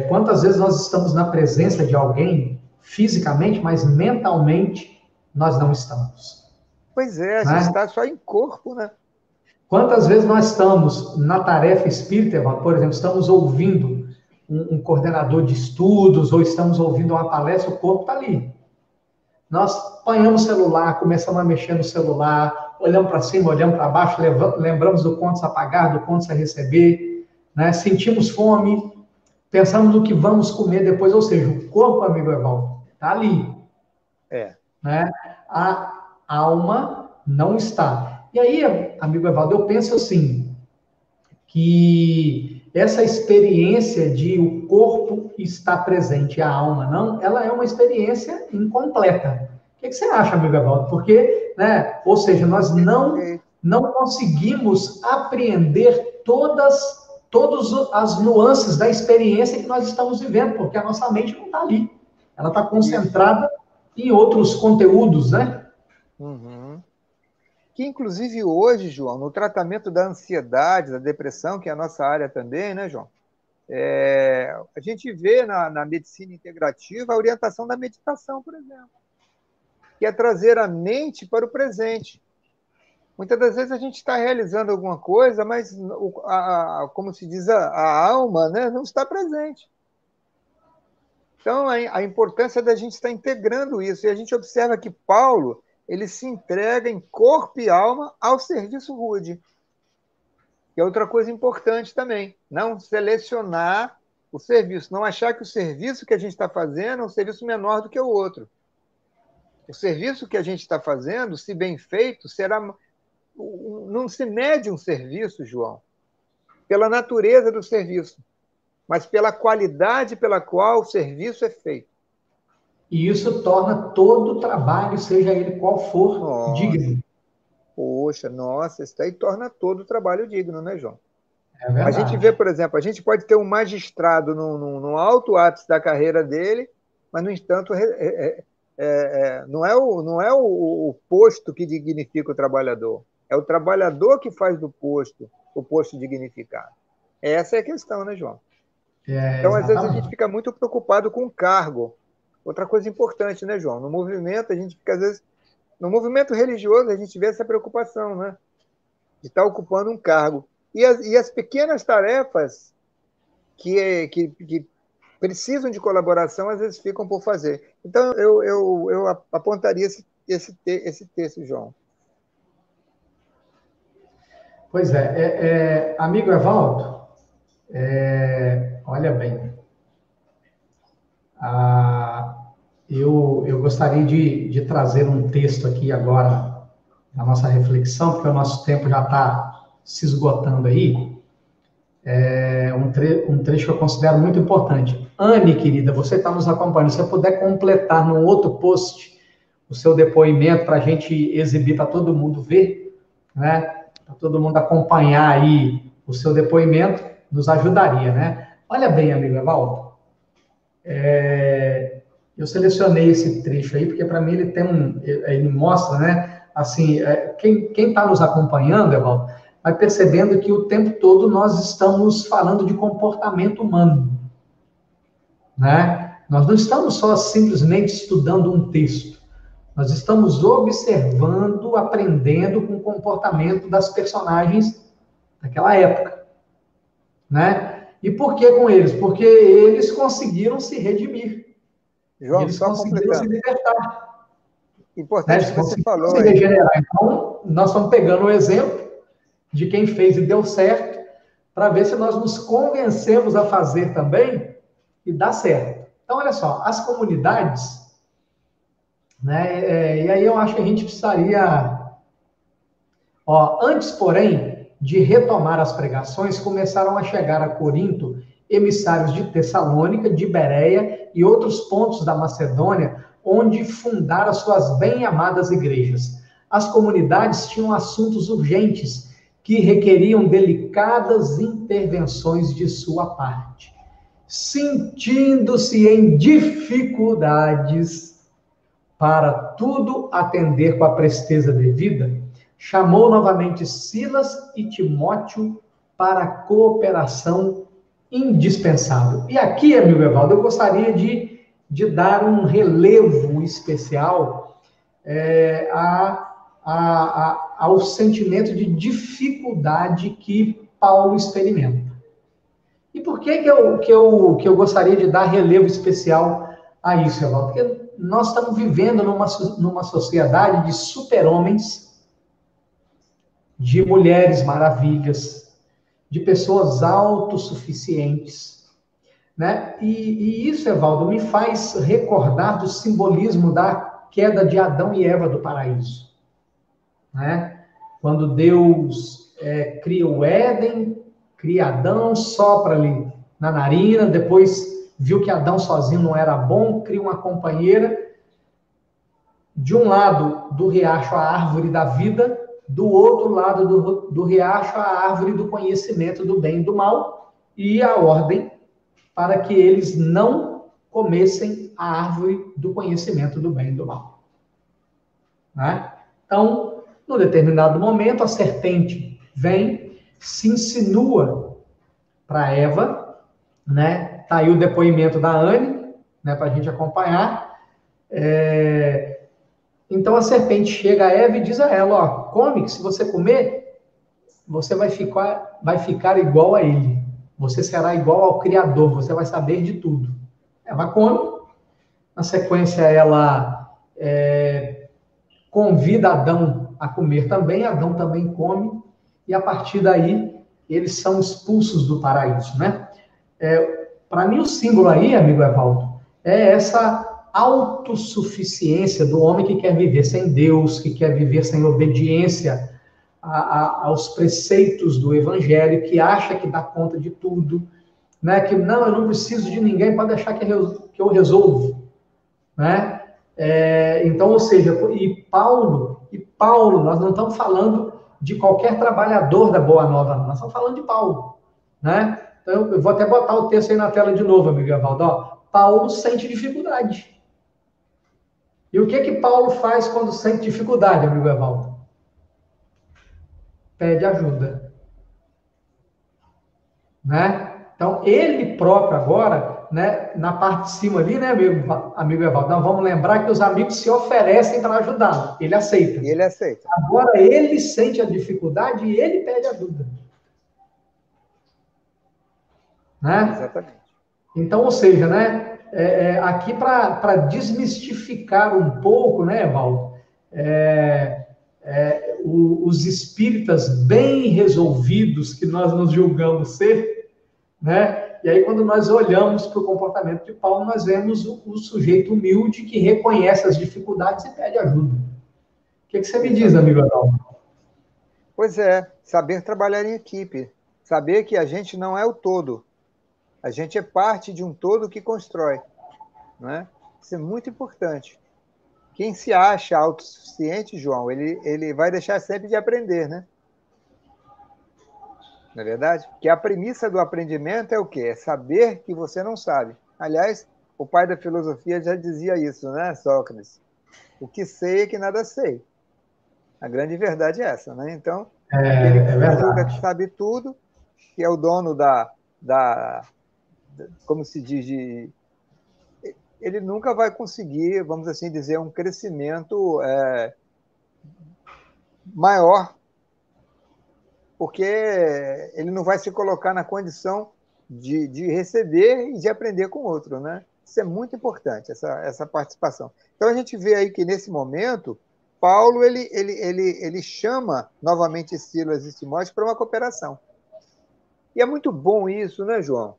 Quantas vezes nós estamos na presença de alguém fisicamente, mas mentalmente nós não estamos, Pois é, a gente né? está só em corpo, né? Quantas vezes nós estamos na tarefa espírita, Evaldo, por exemplo, estamos ouvindo um coordenador de estudos ou estamos ouvindo uma palestra, o corpo está ali. Nós apanhamos o celular, começamos a mexer no celular, olhamos para cima, olhamos para baixo, lembramos do contas a pagar, do contas a receber, né? Sentimos fome, pensamos no que vamos comer depois, ou seja, o corpo, amigo Evaldo, está ali. É. Né? A alma não está. E aí, amigo Evaldo, eu penso assim, que essa experiência de o corpo estar presente e a alma não, ela é uma experiência incompleta. O que você acha, amigo Evaldo? Porque, né, ou seja, nós não conseguimos apreender todas as nuances da experiência que nós estamos vivendo, porque a nossa mente não está ali. Ela está concentrada em outros conteúdos, né? Uhum. Que, inclusive, hoje, João, no tratamento da ansiedade, da depressão, que é a nossa área também, né, João? A gente vê na medicina integrativa a orientação da meditação, por exemplo, que é trazer a mente para o presente. Muitas das vezes a gente está realizando alguma coisa, mas, como se diz, a alma, né, não está presente. Então, a importância da gente estar integrando isso. E a gente observa que Paulo, ele se entrega em corpo e alma ao serviço rude. Que é outra coisa importante também. Não selecionar o serviço. Não achar que o serviço que a gente está fazendo é um serviço menor do que o outro. O serviço que a gente está fazendo, se bem feito, será. Não se mede um serviço, João, pela natureza do serviço, mas pela qualidade pela qual o serviço é feito. E isso torna todo o trabalho, seja ele qual for, Nossa, digno. poxa, nossa, isso aí torna todo o trabalho digno, né, João? É A gente vê, verdade. por exemplo, a gente pode ter um magistrado no alto ápice da carreira dele, mas, no entanto, não é o posto que dignifica o trabalhador, é o trabalhador que faz do posto o posto dignificado. Essa é a questão, né, João? É, Então, às vezes, a gente exatamente. fica muito preocupado com o cargo. Outra coisa importante, né, João? No movimento, a gente fica, às vezes, no movimento religioso, a gente vê essa preocupação, né? De estar ocupando um cargo. E as pequenas tarefas que precisam de colaboração, às vezes ficam por fazer. Então, eu apontaria esse texto, João. Pois é, amigo Evaldo, olha bem, ah, eu gostaria de trazer um texto aqui agora na nossa reflexão, porque o nosso tempo já está se esgotando aí. Um trecho que eu considero muito importante. Anne, querida, você está nos acompanhando. Se você puder completar num outro post o seu depoimento para a gente exibir para todo mundo ver, né? Para todo mundo acompanhar aí o seu depoimento, nos ajudaria, né? Olha bem, amigo Evaldo, eu selecionei esse trecho aí porque para mim ele mostra, né? Assim, quem está nos acompanhando, Evaldo, vai percebendo que o tempo todo nós estamos falando de comportamento humano, né? Nós não estamos só simplesmente estudando um texto, nós estamos observando, aprendendo com o comportamento das personagens daquela época, né? E por que com eles? Porque eles conseguiram se redimir, João, eles só conseguiram se completando. libertar, né? Importante Eles que você conseguiram falou se aí. regenerar. Então, nós estamos pegando o exemplo de quem fez e deu certo, para ver se nós nos convencemos a fazer também e dá certo. Então, olha só, as comunidades, né? E aí eu acho que a gente precisaria, antes, porém, de retomar as pregações, começaram a chegar a Corinto emissários de Tessalônica, de Bereia e outros pontos da Macedônia, onde fundaram suas bem-amadas igrejas. As comunidades tinham assuntos urgentes que requeriam delicadas intervenções de sua parte. Sentindo-se em dificuldades para tudo atender com a presteza devida, chamou novamente Silas e Timóteo para a cooperação indispensável. E aqui, amigo Evaldo, eu gostaria de dar um relevo especial ao sentimento de dificuldade que Paulo experimenta. E por que eu gostaria de dar relevo especial a isso, Evaldo? Porque nós estamos vivendo numa sociedade de super-homens, de mulheres maravilhas, de pessoas autossuficientes, né? E isso, Evaldo, me faz recordar do simbolismo da queda de Adão e Eva do paraíso, né? Quando Deus cria o Éden, cria Adão, sopra ali na narina, depois viu que Adão sozinho não era bom, cria uma companheira, de um lado do riacho a árvore da vida, do outro lado do riacho a árvore do conhecimento do bem e do mal, e a ordem para que eles não comessem a árvore do conhecimento do bem e do mal. Né? Então, num determinado momento, a serpente vem, se insinua para Eva, né? Tá aí o depoimento da Anne, né? Para a gente acompanhar. Então a serpente chega a Eva e diz a ela, come, que se você comer, você vai ficar igual a ele. Você será igual ao Criador, você vai saber de tudo. Ela come, na sequência ela convida Adão a comer também, Adão também come, e a partir daí eles são expulsos do paraíso, né? Para mim o símbolo aí, amigo Evaldo, é essa autossuficiência do homem que quer viver sem Deus, que quer viver sem obediência aos preceitos do Evangelho, que acha que dá conta de tudo, né? Que não, eu não preciso de ninguém para deixar que eu resolvo, né? Então, ou seja, e Paulo, nós não estamos falando de qualquer trabalhador da Boa Nova, nós estamos falando de Paulo, né? Então, eu vou até botar o texto aí na tela de novo, amigo Evaldo. Ó, Paulo sente dificuldade. E o que Paulo faz quando sente dificuldade, amigo Evaldo? Pede ajuda. Né? Então, ele próprio agora, né, na parte de cima ali, né, amigo Evaldo, nós vamos lembrar que os amigos se oferecem para ajudá-lo. Ele aceita. E ele aceita. Agora, ele sente a dificuldade e ele pede ajuda. Né? Exatamente. Então, ou seja, né, aqui para desmistificar um pouco, né, Evaldo, os espíritas bem resolvidos que nós nos julgamos ser, né? E aí, quando nós olhamos para o comportamento de Paulo, nós vemos o sujeito humilde que reconhece as dificuldades e pede ajuda. O que você me diz, amigo Adalto? Pois é, saber trabalhar em equipe. Saber que a gente não é o todo. A gente é parte de um todo que constrói. Não é? Isso é muito importante. Quem se acha autossuficiente, João, ele vai deixar sempre de aprender, né? Não é verdade? Porque a premissa do aprendimento é o quê? É saber que você não sabe. Aliás, o pai da filosofia já dizia isso, né, Sócrates? O que sei é que nada sei. A grande verdade é essa, né? Então, aquele que julga que sabe tudo, que é o dono como se diz, ele nunca vai conseguir, vamos assim dizer, um crescimento maior, porque ele não vai se colocar na condição de receber e de aprender com o outro, né? Isso é muito importante, essa participação. Então, a gente vê aí que, nesse momento, Paulo ele chama novamente Silas e Timóteo para uma cooperação. E é muito bom isso, né, João?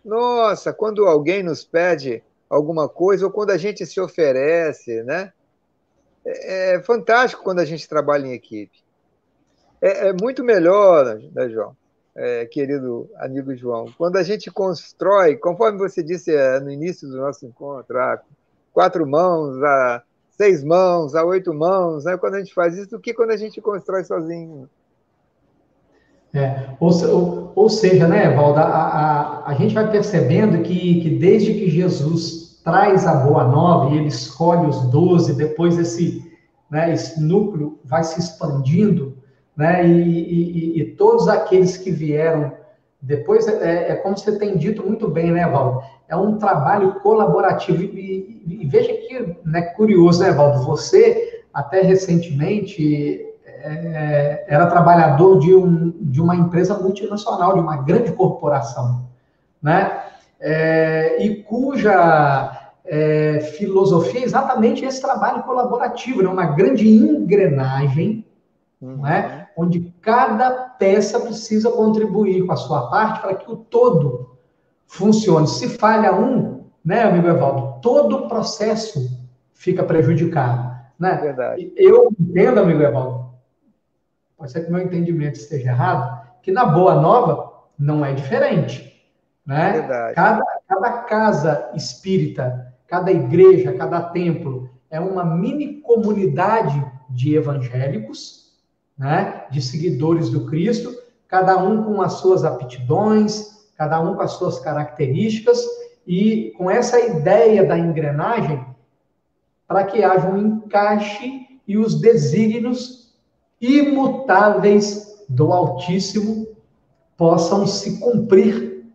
Nossa, quando alguém nos pede alguma coisa, ou quando a gente se oferece, né? É fantástico quando a gente trabalha em equipe. É muito melhor, né, João? Querido amigo João, quando a gente constrói, conforme você disse no início do nosso encontro, 4 mãos, 6 mãos, 8 mãos, né? Quando a gente faz isso, do que quando a gente constrói sozinho. Ou seja, né, Valda, a gente vai percebendo que desde que Jesus traz a Boa Nova e ele escolhe os 12, depois esse núcleo vai se expandindo, né, e todos aqueles que vieram depois, como você tem dito muito bem, né, Valdo, é um trabalho colaborativo, e veja que, né, curioso, né, Valdo, você até recentemente era trabalhador de uma empresa multinacional, de uma grande corporação, né? E cuja filosofia é exatamente esse trabalho colaborativo, né? Uma grande engrenagem, né? Onde cada peça precisa contribuir com a sua parte para que o todo funcione. Se falha um, né, amigo Evaldo, todo o processo fica prejudicado. Né? Verdade. Eu entendo, amigo Evaldo, pode ser que o meu entendimento esteja errado, que na Boa Nova não é diferente. Né? Cada casa espírita, cada igreja, cada templo é uma mini comunidade de evangélicos, né? De seguidores do Cristo, cada um com as suas aptidões, cada um com as suas características, e com essa ideia da engrenagem, para que haja um encaixe e os desígnios imutáveis do Altíssimo possam se cumprir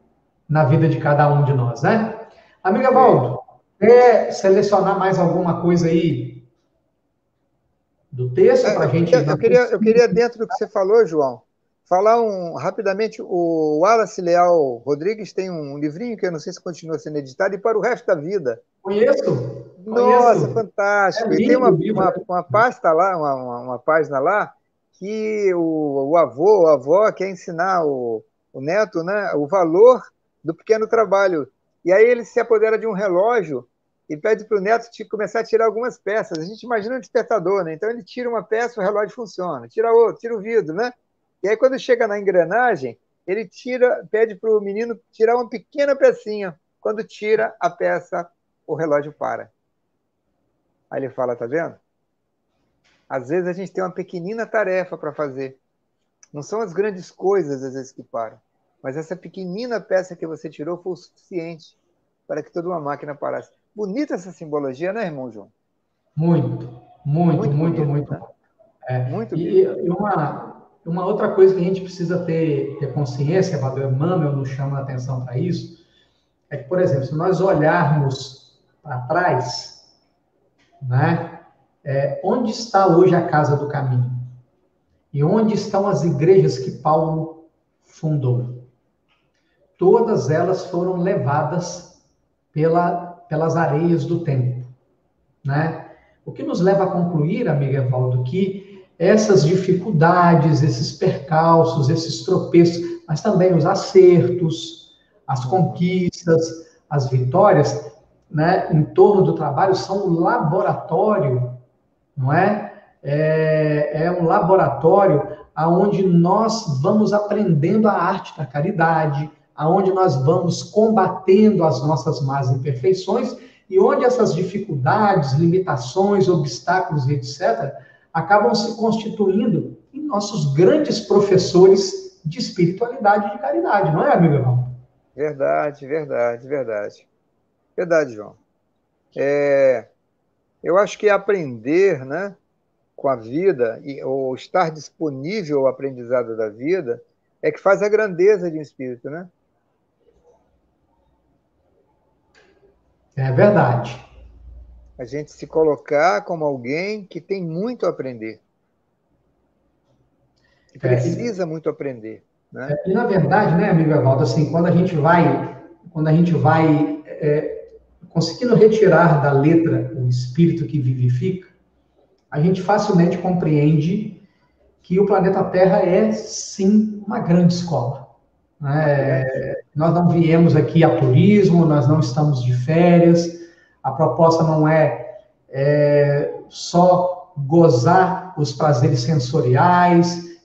na vida de cada um de nós, né? Amiga Valdo, quer selecionar mais alguma coisa aí do texto para a gente... Eu queria, dentro do que você falou, João, falar rapidamente, o Wallace Leal Rodrigues tem um livrinho que eu não sei se continua sendo editado, e para o resto da vida. Nossa, Conheço. fantástico. É E tem lindo o livro. uma pasta lá, uma página lá, que o avô, a avó quer ensinar o neto, né, o valor do pequeno trabalho. E aí ele se apodera de um relógio e pede para o neto começar a tirar algumas peças. A gente imagina um despertador, né? Então ele tira uma peça, o relógio funciona. Tira outro, tira o vidro, né? E aí quando chega na engrenagem, ele pede para o menino tirar uma pequena pecinha. Quando tira a peça, o relógio para. Aí ele fala, tá vendo? Às vezes a gente tem uma pequenina tarefa para fazer. Não são as grandes coisas, às vezes, que param. Mas essa pequenina peça que você tirou foi o suficiente para que toda uma máquina parasse. Bonita essa simbologia, né, irmão João? Muito, muito, Muito muito, bonito, muito. né? Muito E bonito. uma outra coisa que a gente precisa ter consciência, Padre Emmanuel nos chama a atenção para isso, é que, por exemplo, se nós olharmos para trás, né, onde está hoje a Casa do Caminho? E onde estão as igrejas que Paulo fundou? Todas elas foram levadas pelas areias do tempo, né? O que nos leva a concluir, amigo Evaldo, que essas dificuldades, esses percalços, esses tropeços, mas também os acertos, as conquistas, as vitórias, né, em torno do trabalho são um laboratório, não é? É um laboratório aonde nós vamos aprendendo a arte da caridade, aonde nós vamos combatendo as nossas más imperfeições e onde essas dificuldades, limitações, obstáculos, etc., acabam se constituindo em nossos grandes professores de espiritualidade e de caridade, não é, amigo irmão? Verdade, verdade, verdade. Verdade, João. Eu acho que aprender, né, com a vida, ou estar disponível ao aprendizado da vida, é que faz a grandeza de um espírito, né? É verdade. A gente se colocar como alguém que tem muito a aprender, que É, precisa muito aprender, né? e na verdade, né, amigo Evaldo, assim, quando a gente vai conseguindo retirar da letra o espírito que vivifica, a gente facilmente compreende que o planeta Terra é, sim, uma grande escola. Uma grande. Nós não viemos aqui a turismo, nós não estamos de férias, a proposta não é só gozar os prazeres sensoriais,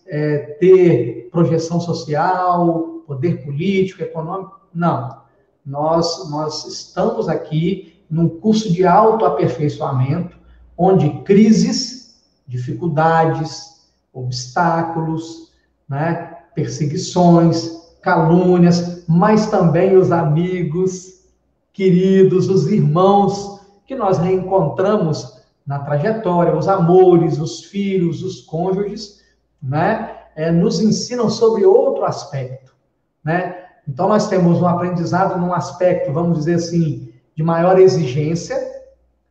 ter projeção social, poder político, econômico. Não. Nós estamos aqui num curso de autoaperfeiçoamento, onde crises, dificuldades, obstáculos, né, perseguições, calúnias, mas também os amigos queridos, os irmãos que nós reencontramos na trajetória, os amores, os filhos, os cônjuges, né, nos ensinam sobre outro aspecto, né? Então nós temos um aprendizado num aspecto, vamos dizer assim, de maior exigência,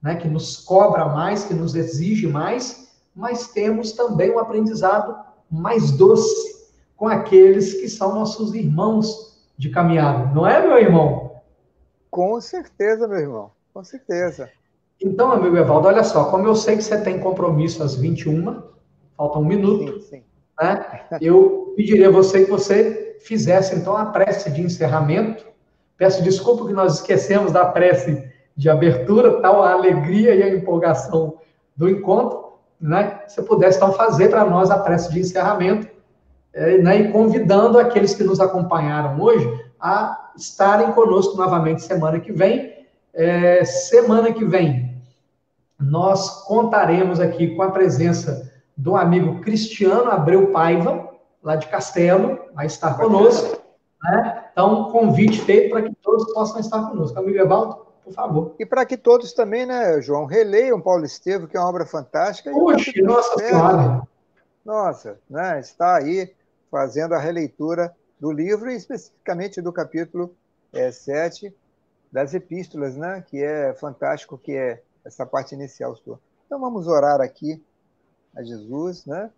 né, que nos cobra mais, que nos exige mais, mas temos também um aprendizado mais doce com aqueles que são nossos irmãos de caminhada. Não é, meu irmão? Com certeza, meu irmão. Com certeza. Então, amigo Evaldo, olha só, como eu sei que você tem compromisso às 21, falta um Sim, minuto, sim. né? Eu pediria a você que você fizesse, então, a prece de encerramento. Peço desculpa que nós esquecemos da prece de abertura, tal a alegria e a empolgação do encontro, né? Se pudesse, então, fazer para nós a prece de encerramento, né? E convidando aqueles que nos acompanharam hoje a estarem conosco novamente semana que vem. Semana que vem, nós contaremos aqui com a presença do amigo Cristiano Abreu Paiva, lá de Castelo, vai estar conosco, né? Então, convite feito para que todos possam estar conosco. Amigo Evaldo, por favor. E para que todos também, né, João, releiam Paulo Estevam, que é uma obra fantástica, e o Puxe, capítulo Nossa 7, Senhora. nossa, né, está aí fazendo a releitura do livro, e especificamente do capítulo 7 das epístolas, né, que é fantástico, que é essa parte inicial sua. Então vamos orar aqui a Jesus, né?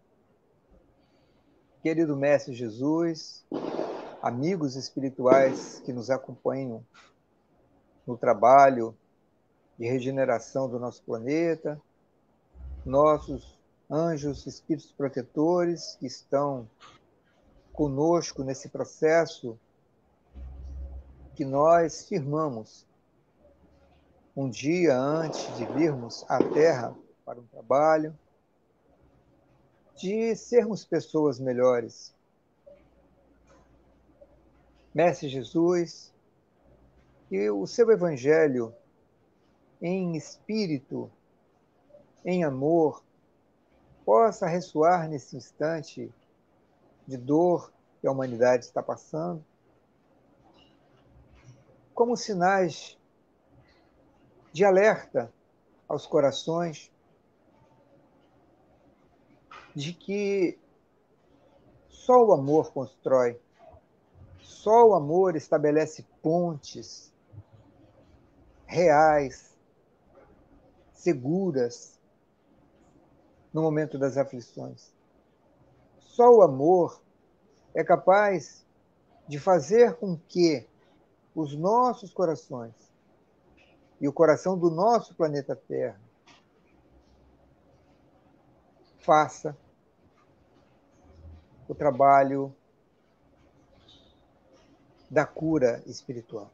Querido Mestre Jesus, amigos espirituais que nos acompanham no trabalho de regeneração do nosso planeta, nossos anjos, espíritos protetores que estão conosco nesse processo que nós firmamos um dia antes de virmos à Terra para um trabalho, de sermos pessoas melhores. Mestre Jesus, que o seu Evangelho, em espírito, em amor, possa ressoar nesse instante de dor que a humanidade está passando, como sinais de alerta aos corações de que só o amor constrói, só o amor estabelece pontes reais, seguras, no momento das aflições. Só o amor é capaz de fazer com que os nossos corações e o coração do nosso planeta Terra faça o trabalho da cura espiritual.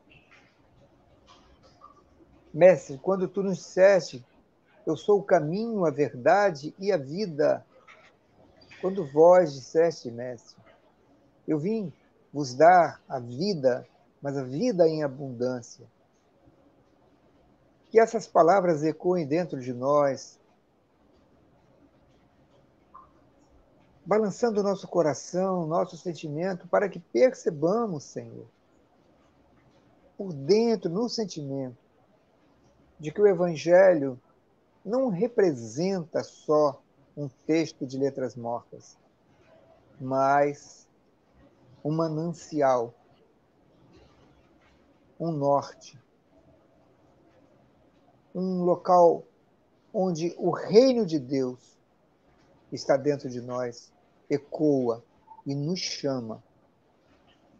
Mestre, quando tu nos disseste, eu sou o caminho, a verdade e a vida, quando vós disseste, Mestre, eu vim vos dar a vida, mas a vida em abundância. Que essas palavras ecoem dentro de nós, balançando o nosso coração, nosso sentimento, para que percebamos, Senhor, por dentro, no sentimento, de que o Evangelho não representa só um texto de letras mortas, mas um manancial, um norte, um local onde o reino de Deus está dentro de nós, ecoa e nos chama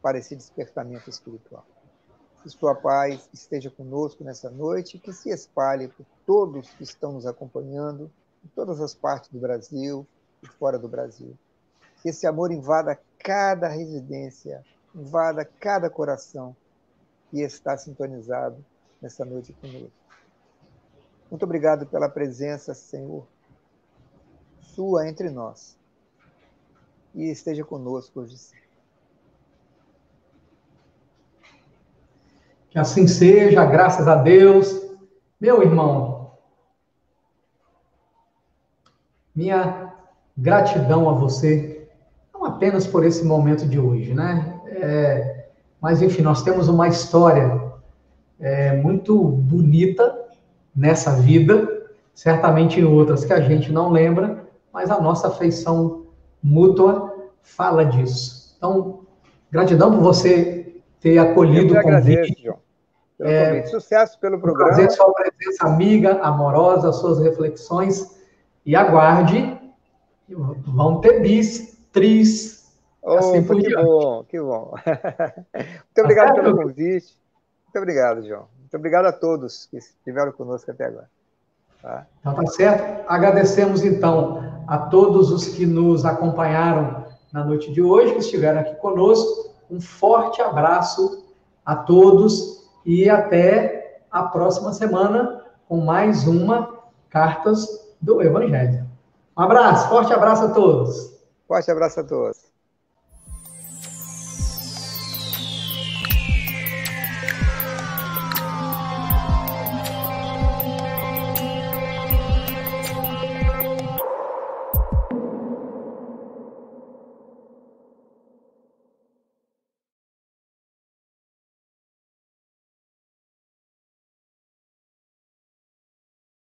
para esse despertamento espiritual. Que sua paz esteja conosco nessa noite e que se espalhe por todos que estão nos acompanhando, em todas as partes do Brasil e fora do Brasil. Que esse amor invada cada residência, invada cada coração que está sintonizado nessa noite conosco. Muito obrigado pela presença, Senhor, sua entre nós. E esteja conosco hoje sim. Que assim seja, graças a Deus. Meu irmão, minha gratidão a você, não apenas por esse momento de hoje, né? Mas, enfim, nós temos uma história muito bonita nessa vida, certamente em outras que a gente não lembra, mas a nossa afeição mútua fala disso. Então, gratidão por você ter acolhido o convite. João, pelo convite. Sucesso pelo programa. Prazer, sua presença amiga, amorosa, suas reflexões. E aguarde, vão ter bis, tris, assim por diante. Que bom. Muito obrigado pelo convite. Muito obrigado, João. Muito obrigado a todos que estiveram conosco até agora. Tá? Então, tá certo. Agradecemos, então, a todos os que nos acompanharam na noite de hoje, que estiveram aqui conosco. Um forte abraço a todos e até a próxima semana com mais uma Cartas do Evangelho. Um abraço, forte abraço a todos. Forte abraço a todos.